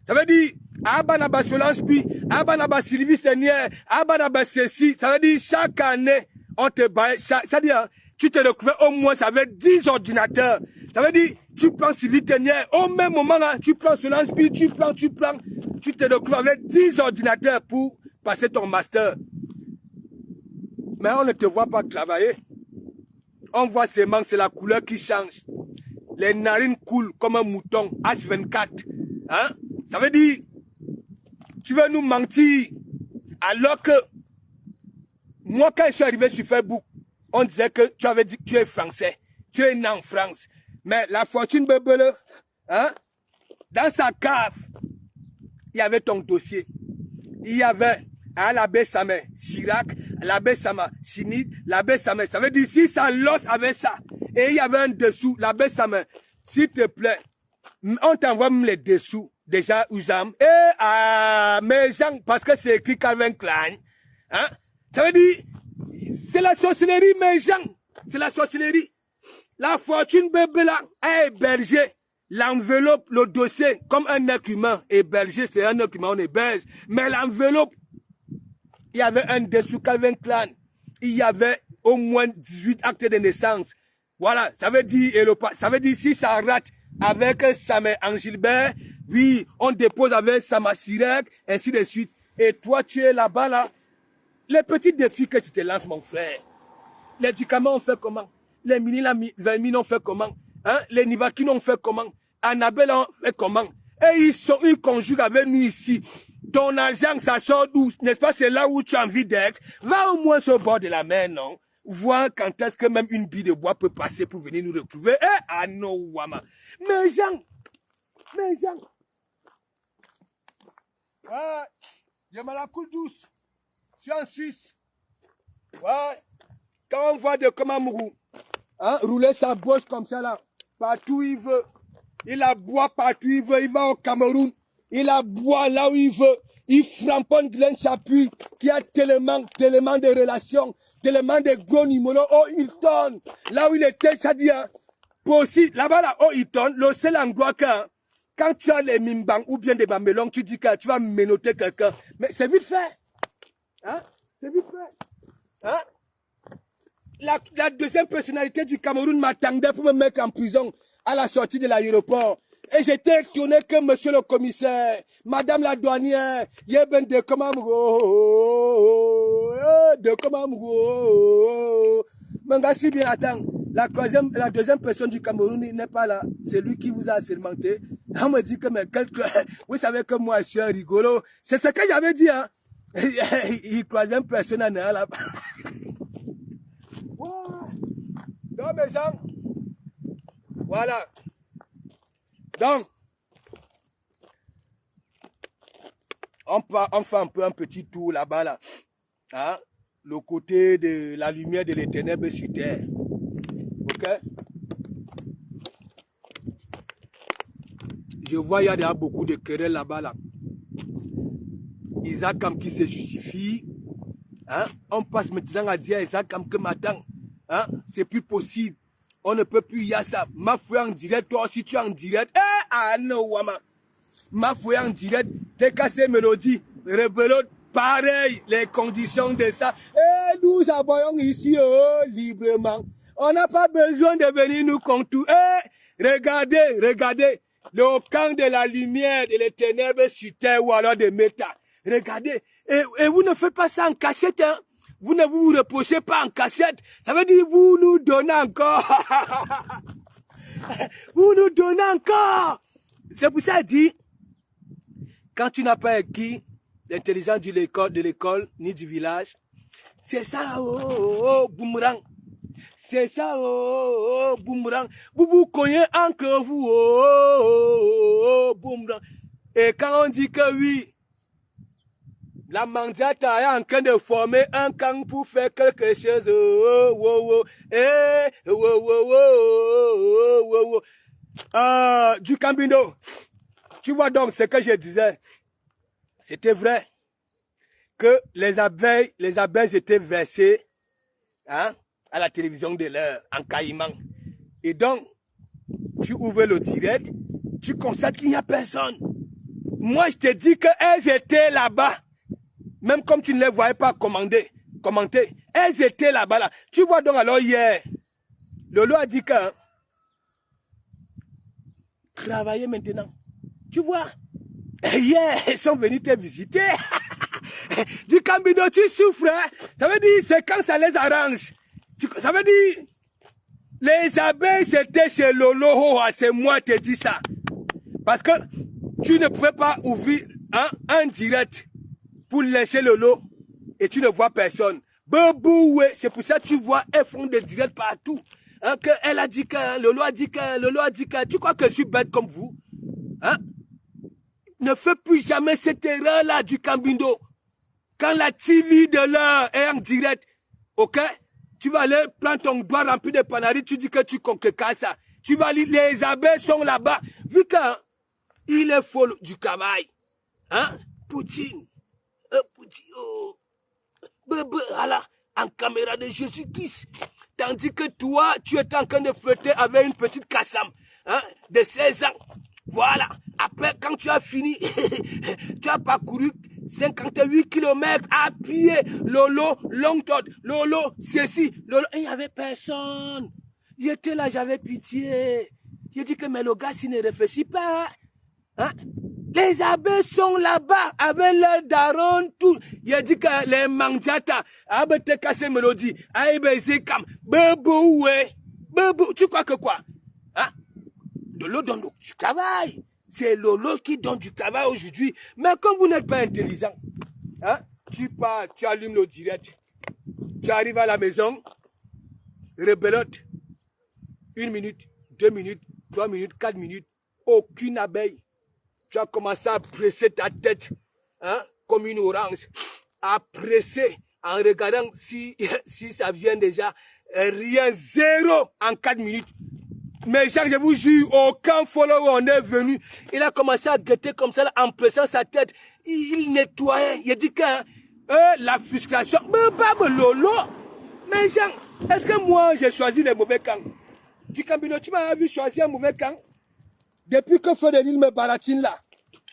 Ça veut dire, Abanaba Solange, Abanaba Sylvie Seigneur, Abanaba Ceci, ça veut dire chaque année, on te baille, ça veut dire, tu te retrouvais au moins avec 10 ordinateurs. Ça veut dire, tu prends Sylvie Tenière, au même moment, là, tu prends Solange, puis tu te retrouves avec 10 ordinateurs pour passer ton master. Mais on ne te voit pas travailler. On voit seulement, c'est la couleur qui change. Les narines coulent comme un mouton, H24. Hein? Ça veut dire, tu veux nous mentir, alors que, moi, quand je suis arrivé sur Facebook, on disait que tu avais dit que tu es français. Tu es né en France. Mais la fortune Bebele, hein, dans sa cave, il y avait ton dossier. Il y avait l'abbé Samé, Chirac, l'abbé Sama, Chinid, l'abbé Samé. Ça veut dire si ça l'os avec ça. Et il y avait un dessous, l'abbé Samé. S'il te plaît, on t'envoie même les dessous. Déjà, Ouzam. Mais gens, parce que c'est écrit Calvin Klein. Hein? Ça veut dire, c'est la sorcellerie, mes gens. C'est la sorcellerie. La fortune Bebela a hébergé l'enveloppe, le dossier, comme un être humain. Hébergé, c'est un être humain, on héberge. Mais l'enveloppe, il y avait un dessous Calvin Klein. Il y avait au moins 18 actes de naissance. Voilà, ça veut dire, si ça rate avec Samé Angilbert, oui, on dépose avec Sama Chirac, ainsi de suite. Et toi, tu es là-bas, là. Les petits défis que tu te lances, mon frère. Les médicaments, on fait comment? Les mini-vitamines, on fait comment? Hein? Les nivakines, on fait comment? Annabelle, on fait comment? Et ils conjuguent avec nous ici. Ton argent, ça sort d'où? N'est-ce pas? C'est là où tu as envie d'être. Va au moins au bord de la mer, non? Voir quand est-ce que même une bille de bois peut passer pour venir nous retrouver. Eh, ah non, Wama. Mes gens. Ouais, il y a la coule douce. Je suis en Suisse. Ouais. Quand on voit de Komamourou, hein, rouler sa bosse comme ça là, partout où il veut. Il la boit partout où il veut. Il va au Cameroun. Il la boit là où il veut. Il framponne Glenn Chapuis qui a tellement de relations, tellement de gros numéros. Oh, Hilton. Là où il était, ça dit, hein, aussi, là-bas, là, oh, Hilton, le seul endroit que, hein, quand tu as les mimbang ou bien des mamelons, tu dis que tu vas menotter quelqu'un. Mais c'est vite fait. Hein? C'est vite fait. Hein? La deuxième personnalité du Cameroun m'attendait pour me mettre en prison à la sortie de l'aéroport. Et j'étais étonné que monsieur le commissaire, madame la douanière, Yeben de Komamgo, Mangassi bien attends. La deuxième personne du Cameroun n'est pas là. C'est lui qui vous a assermenté. On me dit que mais vous savez que moi je suis un rigolo. C'est ce que j'avais dit, hein. Il troisième personne en est là-bas. Donc mes gens, voilà. Donc, on fait un peu un petit tour là-bas, là. Hein? Le côté de la lumière de les ténèbres sur terre. Ok? Je vois, il y a déjà beaucoup de querelles là-bas, là. Isaac Kam qui se justifie. Hein? On passe maintenant à dire à Isaac Kam que maintenant, hein? C'est plus possible. On ne peut plus y a ça. Ma foi en direct, toi aussi tu es en direct. Eh, ah non, Wama. Ma foi en direct, t'es cassé mélodie, rebelot, pareil, les conditions de ça. Et nous aboyons ici, oh, librement. On n'a pas besoin de venir nous contour. Eh, regardez, le camp de la lumière, de les ténèbres sur terre ou alors de méta. Regardez, et vous ne faites pas ça en cachette, hein. Vous ne vous reprochez pas en cachette. Ça veut dire vous nous donnez encore. Vous nous donnez encore. C'est pour ça que dit, quand tu n'as pas acquis l'intelligence de l'école, ni du village, c'est ça, oh, boomerang. C'est ça, oh, boomerang. Vous vous cognez entre vous, oh, boomerang. Et quand on dit que oui, la mandiata est en train de former un camp pour faire quelque chose, du Cambino. Tu vois donc ce que je disais. C'était vrai que les abeilles étaient versées, hein, à la télévision de l'heure, en caïman. Et donc, tu ouvres le direct, tu constates qu'il n'y a personne. Moi, je te dis qu'elles étaient là-bas. Même comme tu ne les voyais pas commenter, elles étaient là-bas. Là. Tu vois donc alors hier, Lolo a dit que travailler maintenant. Tu vois, hier, elles sont venues te visiter. Du Cambindo, tu souffres. Hein? Ça veut dire, c'est quand ça les arrange. Ça veut dire, les abeilles, c'était chez Lolo. C'est moi qui te dis ça. Parce que tu ne pouvais pas ouvrir un direct pour laisser Lolo et tu ne vois personne. Beboué, c'est pour ça que tu vois, elles font des directs partout. Hein, que elle a dit que, Lolo a dit que, Lolo a dit que. Tu crois que je suis bête comme vous? Hein? Ne fais plus jamais cette erreur-là du Cambindo. Quand la TV de l'heure est en direct, ok? Tu vas aller prendre ton doigt rempli de panaris, tu dis que tu concocasses ça. Tu vas lire, les abeilles sont là-bas. Vu qu'il est faux du travail. Hein? Poutine. Poutine. Oh. Voilà, en caméra de Jésus-Christ. Tandis que toi, tu es en train de flirter avec une petite Kassam, hein, de 16 ans. Voilà. Après, quand tu as fini, tu as parcouru 58 km à pied. Lolo, Longton, Lolo, ceci, Lolo. Et il n'y avait personne. J'étais là, j'avais pitié. J'ai dit que mais le gars, s'il ne réfléchit pas, hein, les abeilles sont là-bas avec leurs darons, tout. Il a dit que les manjata, te casser mélodie, comme, beboué, bebou. Tu crois que quoi? Hein? Lolo donne du travail. C'est Lolo qui donne du travail aujourd'hui. Mais comme vous n'êtes pas intelligent, hein, tu pars, tu allumes le direct. Tu arrives à la maison, rebelote. 1 minute, 2 minutes, 3 minutes, 4 minutes. Aucune abeille. Tu as commencé à presser ta tête, hein, comme une orange, à presser en regardant si ça vient déjà. Rien, zéro en 4 minutes. Mais je vous jure, aucun follower en est venu. Il a commencé à guetter comme ça, en pressant sa tête. Il nettoyait. Il a dit que la frustration. Mais Lolo. Mais Jean, est-ce que moi j'ai choisi les mauvais camps? Du Cambindo, tu m'as vu choisir un mauvais camp? Depuis que Feu de Lille me baratine là,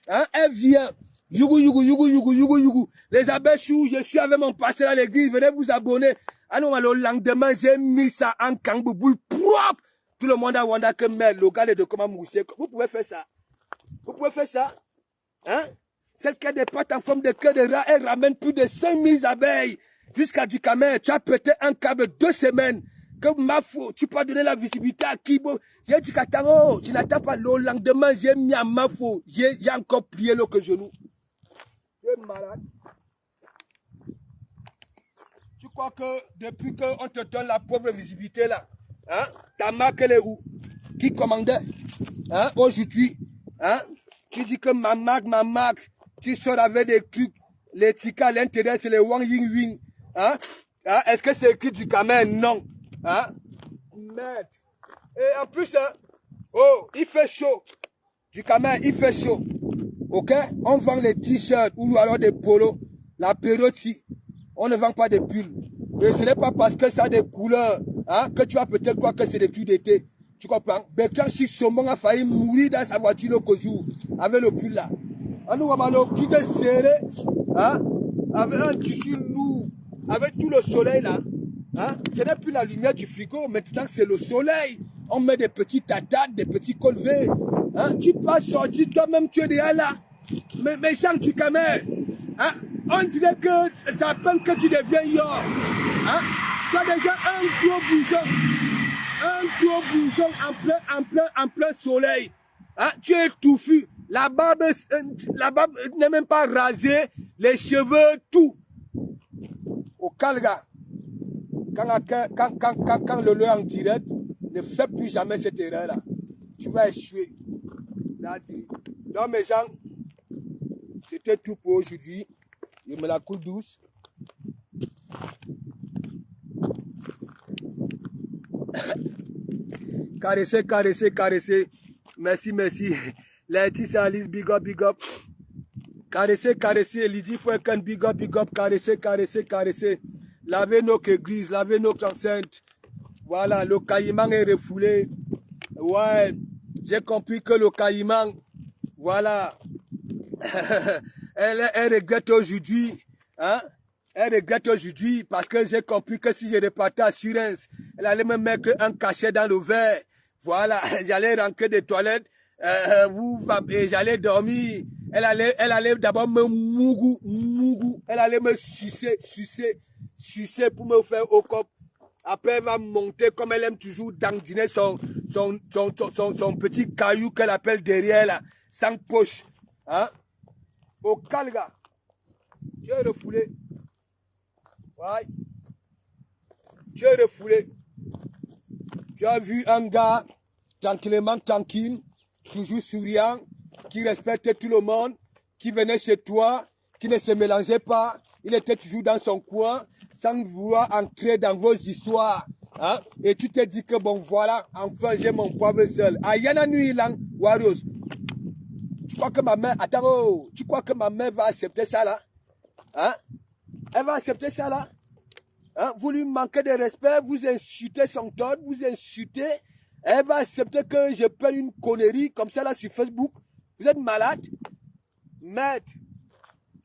hein, elle vient, yougou. Les abeilles chou, je suis avec mon pasteur à l'église, venez vous abonner. Ah non, le lendemain, j'ai mis ça en cambouboule propre. Tout le monde a wanda que merde, le gars de comment mousser. Vous pouvez faire ça. Vous pouvez faire ça. Hein? Celle qui a des pattes en forme de queue de rat, elle ramène plus de 5000 abeilles. Jusqu'à du Camer, tu as pété un câble 2 semaines. Que Mafo, tu peux donner la visibilité à Kibo. J'ai dit Kataro, tu n'attends pas le lendemain, j'ai mis à Mafo. J'ai encore plié le genou. Tu es malade. Tu crois que depuis qu'on te donne la pauvre visibilité là, hein, ta marque elle est où? Qui commandait? Hein, aujourd'hui, hein, tu dis que ma marque, tu sors avec des trucs, les tickets à l'intérieur, c'est les Wang Ying Wing. Hein? Hein? Est-ce que c'est écrit du Camer? Non. Hein? Merde. Et en plus, hein, oh, il fait chaud. Du Camer, il fait chaud. Ok? On vend les t-shirts ou alors des polos. La période-ci, on ne vend pas des pulls. Et ce n'est pas parce que ça a des couleurs, hein, que tu vas peut-être croire que c'est des trucs d'été. Tu comprends? Bertrand Chichomon a failli mourir dans sa voiture le jour avec le pull là. On nous voit le petit serré, hein, avec un tissu lourd, avec tout le soleil là. Hein? Ce n'est plus la lumière du frigo, maintenant c'est le soleil. On met des petits tatates, des petits colvés. Hein? Tu peux sortir toi-même, tu es déjà là. Mais Jean du Camer, hein? On dirait que ça peine que tu deviens yor. Hein? Tu as déjà un gros bouson en plein soleil. Hein? Tu es touffu. La barbe n'est même pas rasée, les cheveux, tout. Au calga. Quand le lait en direct, ne fais plus jamais cette erreur-là. Tu vas échouer. Donc mes gens, c'était tout pour aujourd'hui. Je me la coule douce. Caresser. Merci. Laetitia Alice, big up. Caresser. Lydie Fouekan, big up. Caresser. Lavez nos églises, lavez nos enceintes. Voilà, le caïman est refoulé. Ouais, j'ai compris que le caïman, voilà, elle regrette aujourd'hui, hein, Elle regrette aujourd'hui parce que j'ai compris que si je repartais à Surens, elle allait me mettre un cachet dans le verre. Voilà, j'allais rentrer des toilettes, et j'allais dormir. Elle allait d'abord me mougou. Elle allait me sucer pour me faire au cop. Après, elle va monter comme elle aime toujours dandiner son petit caillou qu'elle appelle derrière là, sans poche. Hein? Au calga. Tu es refoulé. Ouais. Tu es refoulé. Tu as vu un gars tranquillement tranquille, toujours souriant, qui respectait tout le monde, qui venait chez toi, qui ne se mélangeait pas. Il était toujours dans son coin, sans vouloir entrer dans vos histoires. Hein? Et tu te dis que bon voilà, enfin j'ai mon poivre seul. Ayana nuit lang, Warriors. Tu crois que ma mère, attends, oh, tu crois que ma mère va accepter ça là? Hein? Elle va accepter ça là? Hein? Vous lui manquez de respect, vous insultez son tort, vous insultez. Elle va accepter que je paye une connerie comme ça là sur Facebook. Vous êtes malade? Maître,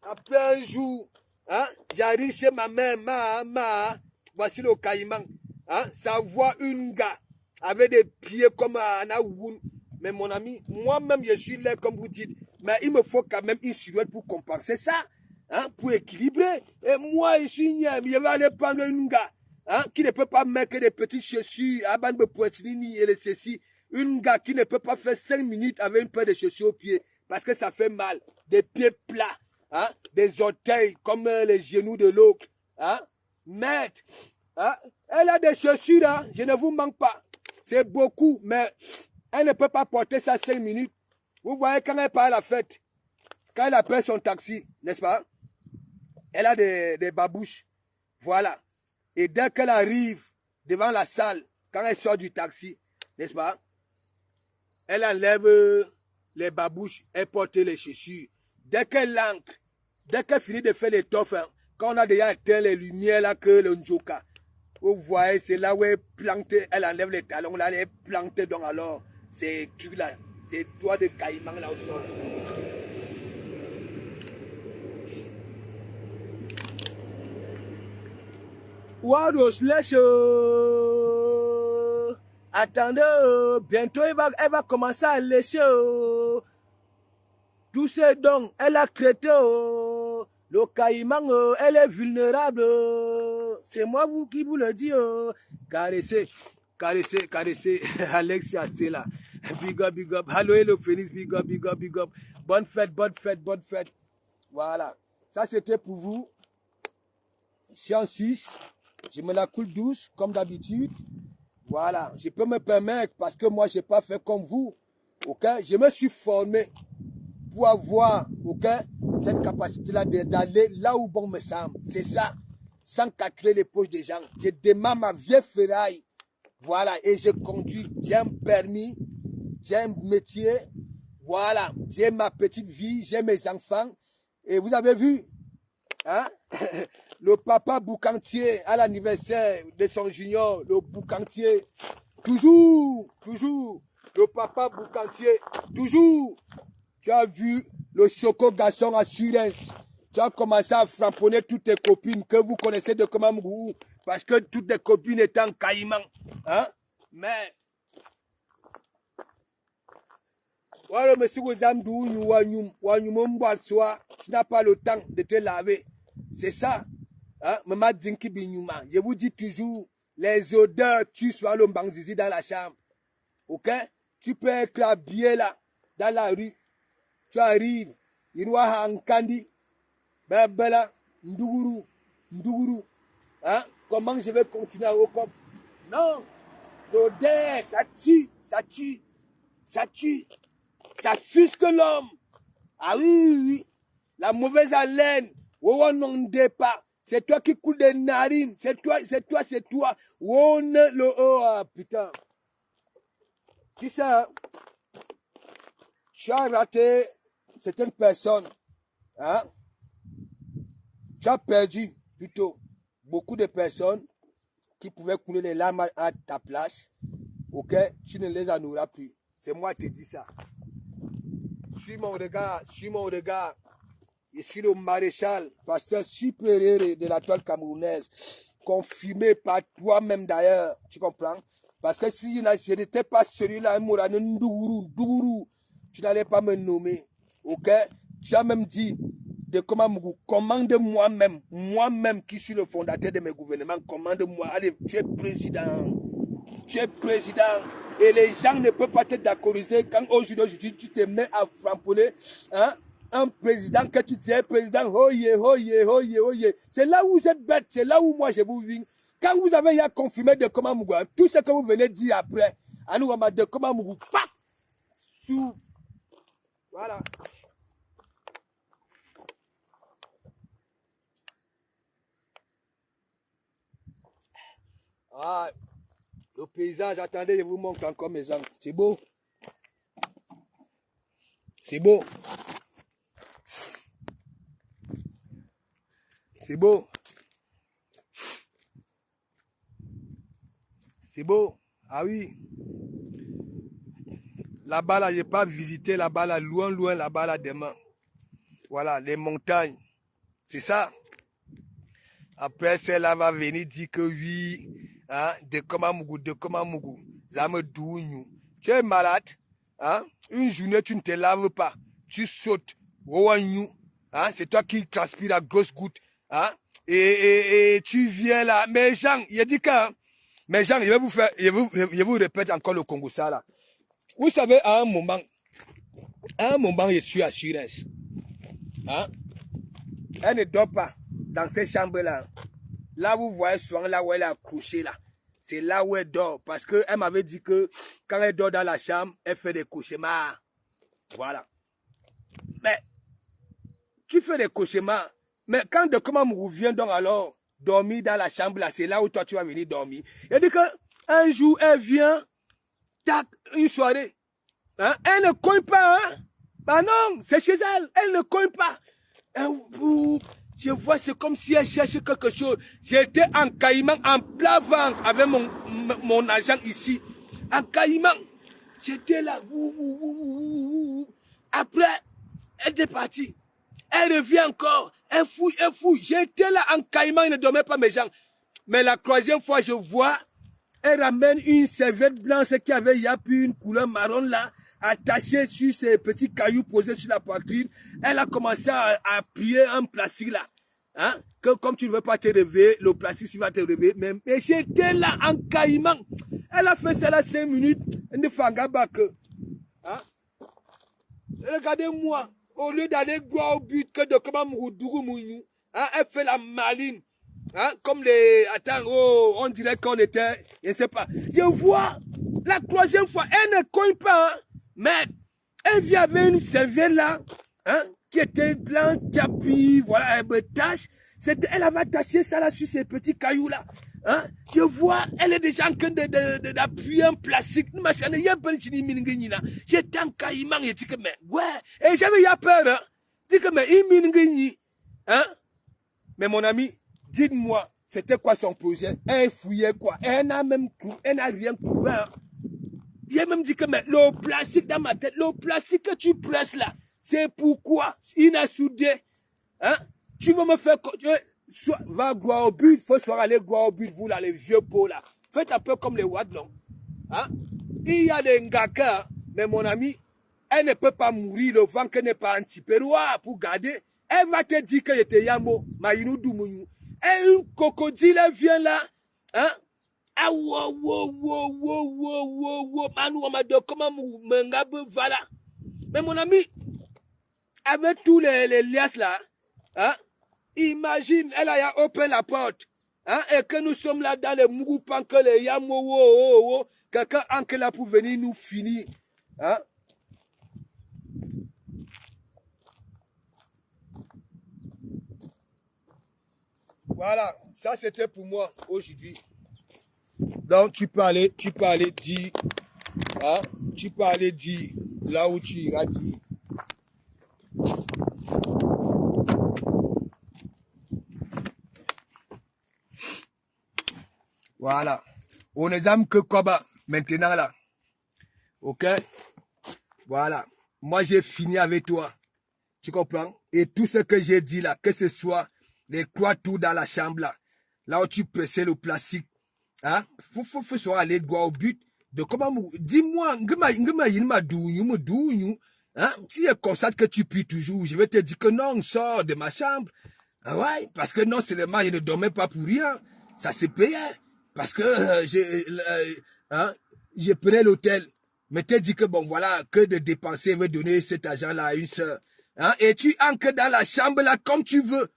après un jour, hein, j'arrive chez ma mère, voici le caïman. Hein, ça voit une gars avec des pieds comme Anaoun. Mais mon ami, moi-même je suis là comme vous dites. Mais il me faut quand même une silhouette pour compenser ça. Hein, pour équilibrer. Et moi, je suis niais, je vais aller prendre une gars. Hein, qui ne peut pas mettre des petites chaussures à bande de poitrine et les ceci. Une gars qui ne peut pas faire 5 minutes avec une paire de chaussures aux pieds parce que ça fait mal. Des pieds plats, hein, des orteils comme les genoux de l'autre. Hein, maître, hein, elle a des chaussures, hein, je ne vous manque pas. C'est beaucoup, mais elle ne peut pas porter ça 5 minutes. Vous voyez quand elle part à la fête, quand elle appelle son taxi, n'est-ce pas? Elle a des babouches. Voilà. Et dès qu'elle arrive devant la salle, quand elle sort du taxi, n'est-ce pas? Elle enlève les babouches, elle porte les chaussures. Dès qu'elle l'ancre, dès qu'elle finit de faire l'étoffe, hein, quand on a déjà éteint les lumières là que le njoka, vous voyez, c'est là où elle plante, elle enlève les talons, là, elle est plantée. Donc alors, c'est tu là, c'est toi de caïman là au sol. Waros, laisse. Attendez, bientôt elle va commencer à lécher. Tous ces dons, elle a traité. Le caïman, elle est vulnérable. C'est moi qui vous le dis. Caressez. Alexia, c'est là. Big up. Hello, hello, Phoenix. Big up. Bonne fête. Voilà. Ça, c'était pour vous. Je suis en Suisse. Je me la coule douce, comme d'habitude. Voilà. Je peux me permettre, parce que moi, je n'ai pas fait comme vous. Ok? Je me suis formé pour avoir, ok, cette capacité-là d'aller là où bon me semble. C'est ça. Sans calculer les poches des gens. Je démarre ma vieille ferraille. Voilà. Et je conduis. J'ai un permis. J'ai un métier. Voilà. J'ai ma petite vie. J'ai mes enfants. Et vous avez vu, hein? Le papa boucantier à l'anniversaire de son junior, le boucantier, toujours, le papa boucantier, toujours. Tu as vu le choco garçon à Surens. Tu as commencé à framponner toutes tes copines que vous connaissez de Komamgou, parce que toutes tes copines étaient en caïman. Hein? Mais, voilà, monsieur Wazamdou, tu n'as pas le temps de te laver. C'est ça. Hein? Je vous dis toujours, les odeurs tuent soit le bangzizi dans la chambre. Ok? Tu peux être habillé là, dans la rue. Tu arrives, il y a un candy, bela, nduguru. Hein? Comment je vais continuer au cop? Non! L'odeur, ça tue. Ça fusque l'homme. Ah oui. La mauvaise haleine. Oh non, pas. C'est toi qui coule des narines. C'est toi. Oh non, oh putain. Tu sais, tu as raté certaines personnes. Hein? Tu as perdu plutôt beaucoup de personnes qui pouvaient couler les larmes à ta place. Ok? Tu ne les en auras plus. C'est moi qui te dis ça. Suis mon regard. Je suis le maréchal, pasteur supérieur de la toile camerounaise, confirmé par toi-même d'ailleurs, tu comprends? Parce que si je n'étais pas celui-là, tu n'allais pas me nommer, ok? Tu as même dit, de commande-moi même, moi-même qui suis le fondateur de mes gouvernements, commande-moi, allez, tu es président. Tu es président et les gens ne peuvent pas te d'accordiser quand aujourd'hui tu te mets à framponner hein, un président que tu dis président, oye. C'est là où vous êtes bête, c'est là où moi je vous viens. Quand vous avez ya confirmé de comment Mougou, tout ce que vous venez dire après, à nous de comment Mougou, sous. Voilà. Ah, le paysage, attendez, je vous montre encore mes angles. C'est beau. C'est beau. C'est beau. C'est beau. Ah oui. Là-bas, là, je n'ai pas visité là-bas, là, loin, là-bas, là, demain. Voilà, les montagnes. C'est ça. Après, celle-là va venir dire que oui, hein, de Komamougou. Ça me douille. Tu es malade, hein? Une journée, tu ne te laves pas. Tu sautes. Hein? C'est toi qui transpires à grosse goutte. Hein? Et tu viens là. Mais Jean, il a dit que, hein, mais Jean, je vous répète encore le Congo ça là. Vous savez, à un moment, je suis à Suresnes. Hein? Elle ne dort pas dans ces chambres-là. Là, vous voyez souvent là où elle est couchée là. C'est là où elle dort. Parce qu'elle m'avait dit que quand elle dort dans la chambre, elle fait des cauchemars. Voilà. Mais, tu fais des cauchemars. Mais quand de comment vous vient donc alors dormir dans la chambre là, c'est là où toi tu vas venir dormir. Elle dit qu'un jour, elle vient, tac, une soirée. Hein? Elle ne cogne pas, hein? Bah non, c'est chez elle. Elle ne cogne pas. Je vois, c'est comme si elle cherchait quelque chose. J'étais en Caïman, en plein vent, avec mon agent ici. En Caïman. J'étais là. Après, elle est partie. Elle revient encore. Elle fouille. J'étais là en Caïman, il ne dormait pas mes gens. Mais la troisième fois, je vois, elle ramène une serviette blanche qui avait puis une couleur marron là, attachée sur ces petits cailloux posés sur la poitrine. Elle a commencé à appuyer un plastique là. Hein? Que comme tu ne veux pas te réveiller, le plastique va te réveiller. Mais j'étais là en caïman. Elle a fait ça là 5 minutes. Elle ne fait pas que. Hein? Regardez-moi. Au lieu d'aller droit au but que de comment Moudougou Mounou, hein? Elle fait la maline. Hein? Comme les... Attends, oh, on dirait qu'on était... Je ne sais pas. Je vois, la troisième fois, elle ne cogne pas. Hein? Mais elle vient avec une serviette là, hein? Qui était blanche, qui appuie, voilà, elle me tâche. Elle avait attaché ça là sur ces petits cailloux là. Hein? Je vois, elle est déjà en train d'appuyer un plastique. J'étais en caïman, je dis que, mais, ouais, et j'avais eu peur, hein? Je dis que, mais, hein? Mais mon ami, dites-moi, c'était quoi son projet? Elle fouillait quoi? Elle n'a rien trouvé. Hein? J'ai même dit que mais, le plastique dans ma tête, le plastique que tu presses là, c'est pourquoi il a soudé. Hein? Tu veux me faire... Va gloire au but, il faut soit aller gloire au but, vous là, les vieux pots là. Faites un peu comme les Wadlong. Hein? Il y a des Ngaka, mais mon ami, elle ne peut pas mourir, le vent qu'elle n'est pas anti-pérois pour garder. Elle va te dire qu'elle était Yamo, Maïnou Doumouniou. Et une crocodile, elle vient là. Hein? Ah, Manu Amado, comment Mengabe va là? Mais mon ami, avec tous les liasses là, hein? Imagine, elle a ouvert la porte. Hein? Et que nous sommes là dans les mougoupan, que les Yamo, quelqu'un en là pour venir nous finir. Hein? Voilà, ça c'était pour moi aujourd'hui. Donc tu peux aller dire, hein, tu peux aller dire là où tu iras dire. Voilà. On ne aime que Koba maintenant là. Ok? Voilà. Moi j'ai fini avec toi. Tu comprends? Et tout ce que j'ai dit là, que ce soit les croix tout dans la chambre là où tu pressais le plastique, hein? Faut aller droit au but. De comment, dis-moi, hein? Si je constate que tu puis toujours, je vais te dire que non, sors de ma chambre. Ah ouais, parce que non seulement je ne dormais pas pour rien, ça se payait. Parce que hein, je prenais l'hôtel. Mais t'es dit que bon voilà, que de dépenser, je vais donner cet argent-là à une soeur. Hein, et tu ancres dans la chambre là comme tu veux.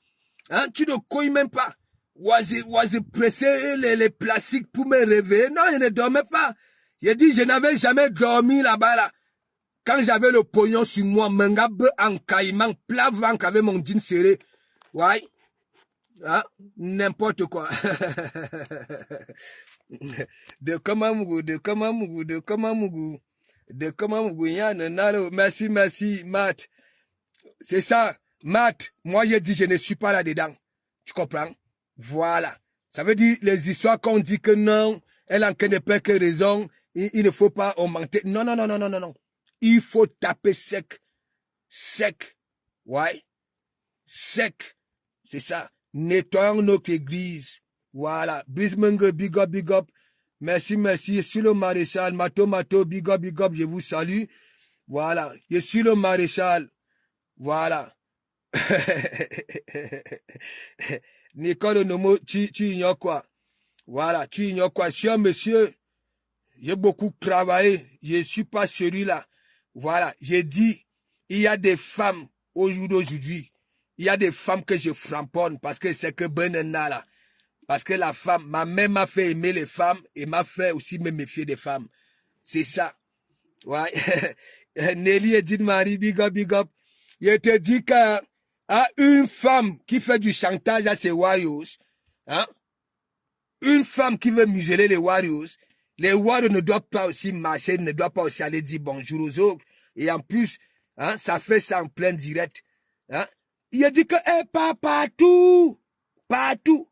Hein, tu ne couilles même pas. Oise presser les plastiques pour me réveiller. Non, je ne dormais pas. J'ai dit, je n'avais jamais dormi là-bas là. Quand j'avais le pognon sur moi, mengabe en caïman, plat ventre avec mon jean serré. Ouais. Hein? N'importe quoi. De Kamamougou, de Kamamougou, de Kamamougou. De Kamamougou, merci, merci, Matt. C'est ça, Matt. Moi, j'ai dit, je ne suis pas là-dedans. Tu comprends? Voilà. Ça veut dire, les histoires qu'on dit que non, elle en ne peut que raison, il ne faut pas augmenter. Non, non, non, non, non, non, non. Il faut taper sec. Sec. Ouais. Sec. C'est ça. Nettoyons notre église. Voilà. Bismenge, big up, big up. Merci, merci. Je suis le maréchal. Mato, big up, je vous salue. Voilà. Je suis le maréchal. Voilà. Nicole Nomo, tu ignores quoi? Voilà, tu ignores quoi? Je suis un monsieur. J'ai beaucoup travaillé. Je ne suis pas celui-là. Voilà, j'ai dit, il y a des femmes au jour d'aujourd'hui. Il y a des femmes que je framponne parce que c'est que Benena là. Parce que la femme, ma mère m'a fait aimer les femmes et m'a fait aussi me méfier des femmes. C'est ça. Ouais. Nelly Edith Marie, big up, big up. Je te dis que une femme qui fait du chantage à ses warriors, hein, une femme qui veut museler les warriors ne doivent pas aussi marcher, ne doivent pas aussi aller dire bonjour aux autres. Et en plus, hein, ça fait ça en plein direct. Hein. Il a dit que pas partout. Partout.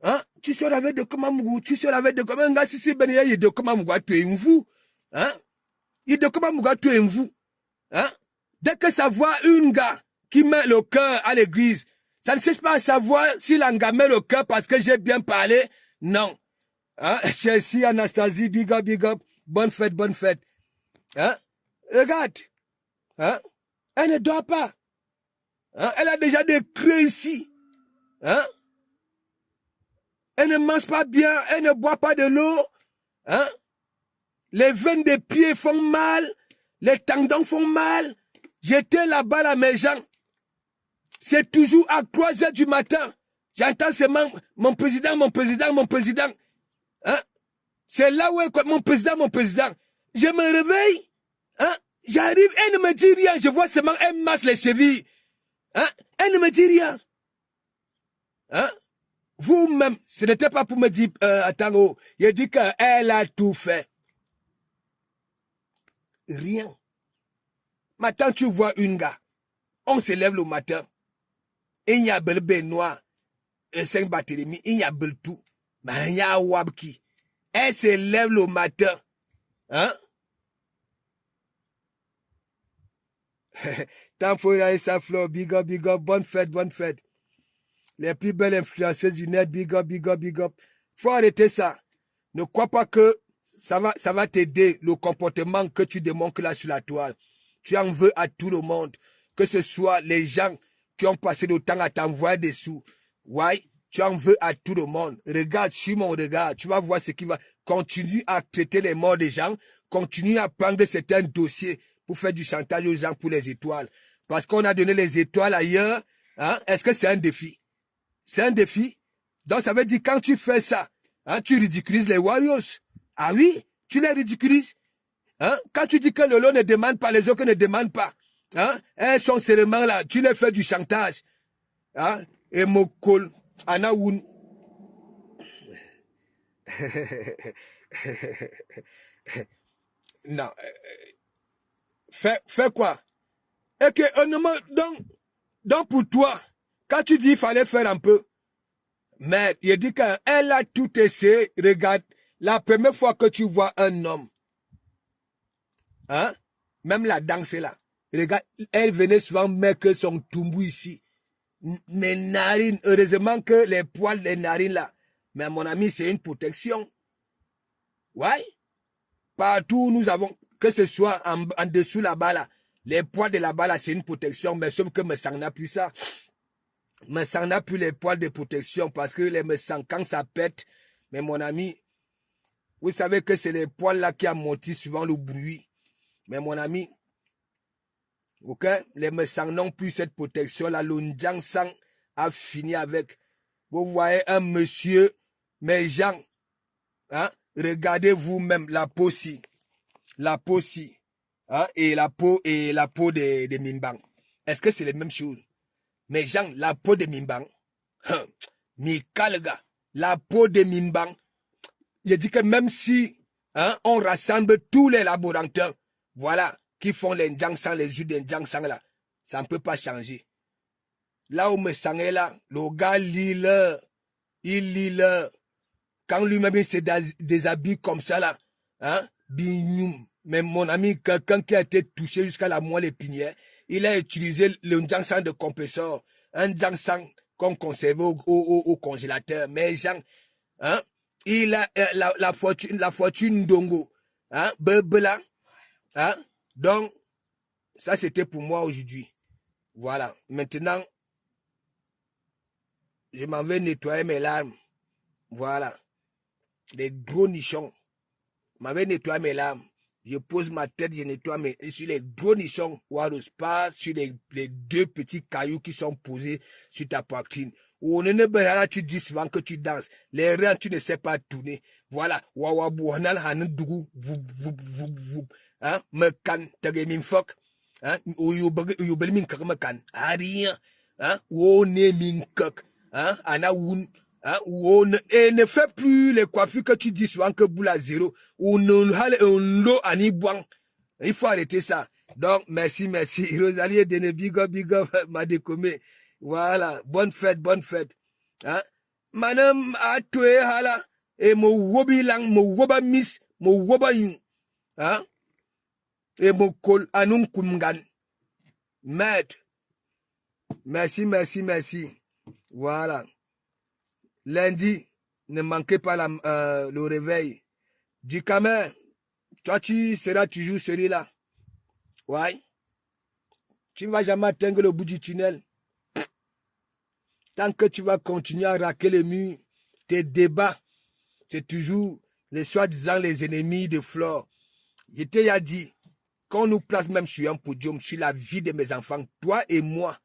Hein? Tu sors avec de Kamamougou, tu sors avec de Kamamougou, si c'est bien, il y a de Kamamougou, tu es une vous. Hein? Il y a de Kamamougou, tu es une vous. Hein? Dès que ça voit une gars qui met le cœur à l'église, ça ne cherche pas à savoir si l'anga met le cœur parce que j'ai bien parlé. Non. Hein? Chelsea, Anastasie, big up. Bonne fête, bonne fête. Hein? Regarde. Hein? Elle ne dort pas. Hein? Elle a déjà des creux ici. Hein? Elle ne mange pas bien, elle ne boit pas de l'eau. Hein? Les veines des pieds font mal, les tendons font mal. J'étais là-bas à mes gens. C'est toujours à 3 heures du matin. J'entends seulement mon président. Hein? C'est là où est mon président. Je me réveille. Hein? J'arrive, elle ne me dit rien. Je vois seulement elle masse les chevilles. Hein? Elle ne me dit rien. Hein? Vous-même, ce n'était pas pour me dire, attends, oh, il a dit qu'elle a tout fait. Rien. Maintenant, tu vois une gars, on se lève le matin, il y a bel noir, un 5 Barthélemy, il y a bel tout, mais il y a Wabki. Elle se lève le matin, hein? Tant faut y sa fleur, big up, bonne fête. Les plus belles influenceuses du net, big up. Faut arrêter ça. Ne crois pas que ça va t'aider le comportement que tu démontres là sur la toile. Tu en veux à tout le monde. Que ce soit les gens qui ont passé le temps à t'envoyer des sous. Ouais, tu en veux à tout le monde. Regarde, suis mon regard. Tu vas voir ce qui va. Continue à traiter les morts des gens. Continue à prendre certains dossiers pour faire du chantage aux gens pour les étoiles. Parce qu'on a donné les étoiles ailleurs. Hein? Est-ce que c'est un défi? C'est un défi. Donc, ça veut dire quand tu fais ça, hein, tu ridiculises les Warriors. Ah oui, tu les ridiculises. Hein? Quand tu dis que le lot ne demande pas, les autres ne demandent pas. Hein? Elles sont seulement là. Tu les fais du chantage. Hein? Et Mokol, Anaoun. Non. Fais quoi? Et que, donc pour toi, quand tu dis qu'il fallait faire un peu, mais il dit qu'elle a tout essayé. Regarde, la première fois que tu vois un homme, hein, même la danse est là. Regarde, elle venait souvent mettre son tombou ici. Mes narines, heureusement que les poils des narines là. Mais mon ami, c'est une protection. Ouais. Partout où nous avons, que ce soit en dessous là-bas là, les poils de là-bas là, c'est une protection. Mais sauf que me sang n'a plus ça. Me sang n'a plus les poils de protection parce que les me sang, quand ça pète, mais mon ami, vous savez que c'est les poils là qui amortissent souvent le bruit. Mais mon ami, ok, les me sang n'ont plus cette protection là. Le Ndjang sang a fini avec. Vous voyez un monsieur, mes gens, hein, regardez vous-même la peau si, hein, et la peau de Mimbang. Est-ce que c'est les mêmes choses? Mes gens, la peau de Mimbang, Mika le gars, la peau de Mimbang. Je dis que même si hein, on rassemble tous les laboranteurs, voilà, qui font les Ndjang sang, les jus de Ndjang sang là, ça ne peut pas changer. Là où me sang est là, le gars il lit le. Quand lui-même se déshabille comme ça là, hein, bignoum. Mais mon ami, quelqu'un qui a été touché jusqu'à la moelle épinière, il a utilisé le Ndjang sang de compresseur, un Ndjang sang qu'on conservait au congélateur. Mais Jean, hein, il a la fortune d'Ongo, hein, Bebela, hein. Donc, ça c'était pour moi aujourd'hui. Voilà. Maintenant, je m'en vais nettoyer mes larmes. Voilà. Les gros nichons. Je m'en vais nettoyer mes larmes. Je pose ma tête, je nettoie mes... Et sur les gros nichons, pas sur les deux petits cailloux qui sont posés sur ta poitrine. Ou là, tu dis souvent que tu danses. Les reins, tu ne sais pas tourner. Voilà. Hein? Me can, tege min fok. Hein? Ou you bel min kak me can. Rien. Hein? Ou ne min kak. Hein? Ana woun. Hein? Ou ne fais plus les coiffures que tu dis souvent que boule à zéro. Ou non hale l'eau ani boang. Il faut arrêter ça. Donc, merci. Rosalie Dene, big up, m'a décommé. Voilà. Bonne fête. Hein? Manam a tué hala. Et mo wobi lang, mo woba miss, mo woba yin. Hein? Et mo kol anum kumgan. Maître. Merci. Voilà. Lundi, ne manquez pas le réveil. Du Camer, toi tu seras toujours celui-là. Ouais. Tu ne vas jamais atteindre le bout du tunnel. Tant que tu vas continuer à raquer les murs, tes débats, c'est toujours les soi-disant les ennemis de Flore. Je t'ai dit, quand on nous place même sur un podium, sur la vie de mes enfants, toi et moi,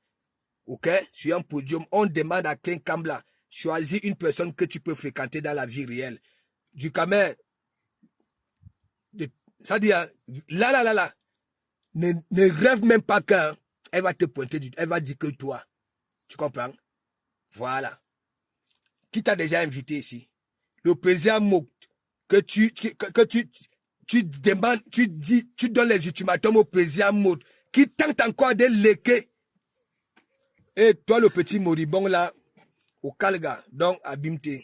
ok, sur un podium, on demande à Ken Kambla, choisis une personne que tu peux fréquenter dans la vie réelle. Du Camer, ça dit, là, ne rêve même pas qu'elle va te pointer elle va dire que toi. Tu comprends? Voilà. Qui t'a déjà invité ici? Le président Mouk, que tu demandes, tu donnes les ultimatums au président Mouk, qui tente encore de léquer. Et toi, le petit moribond là, au Kalga, donc abîme-toi.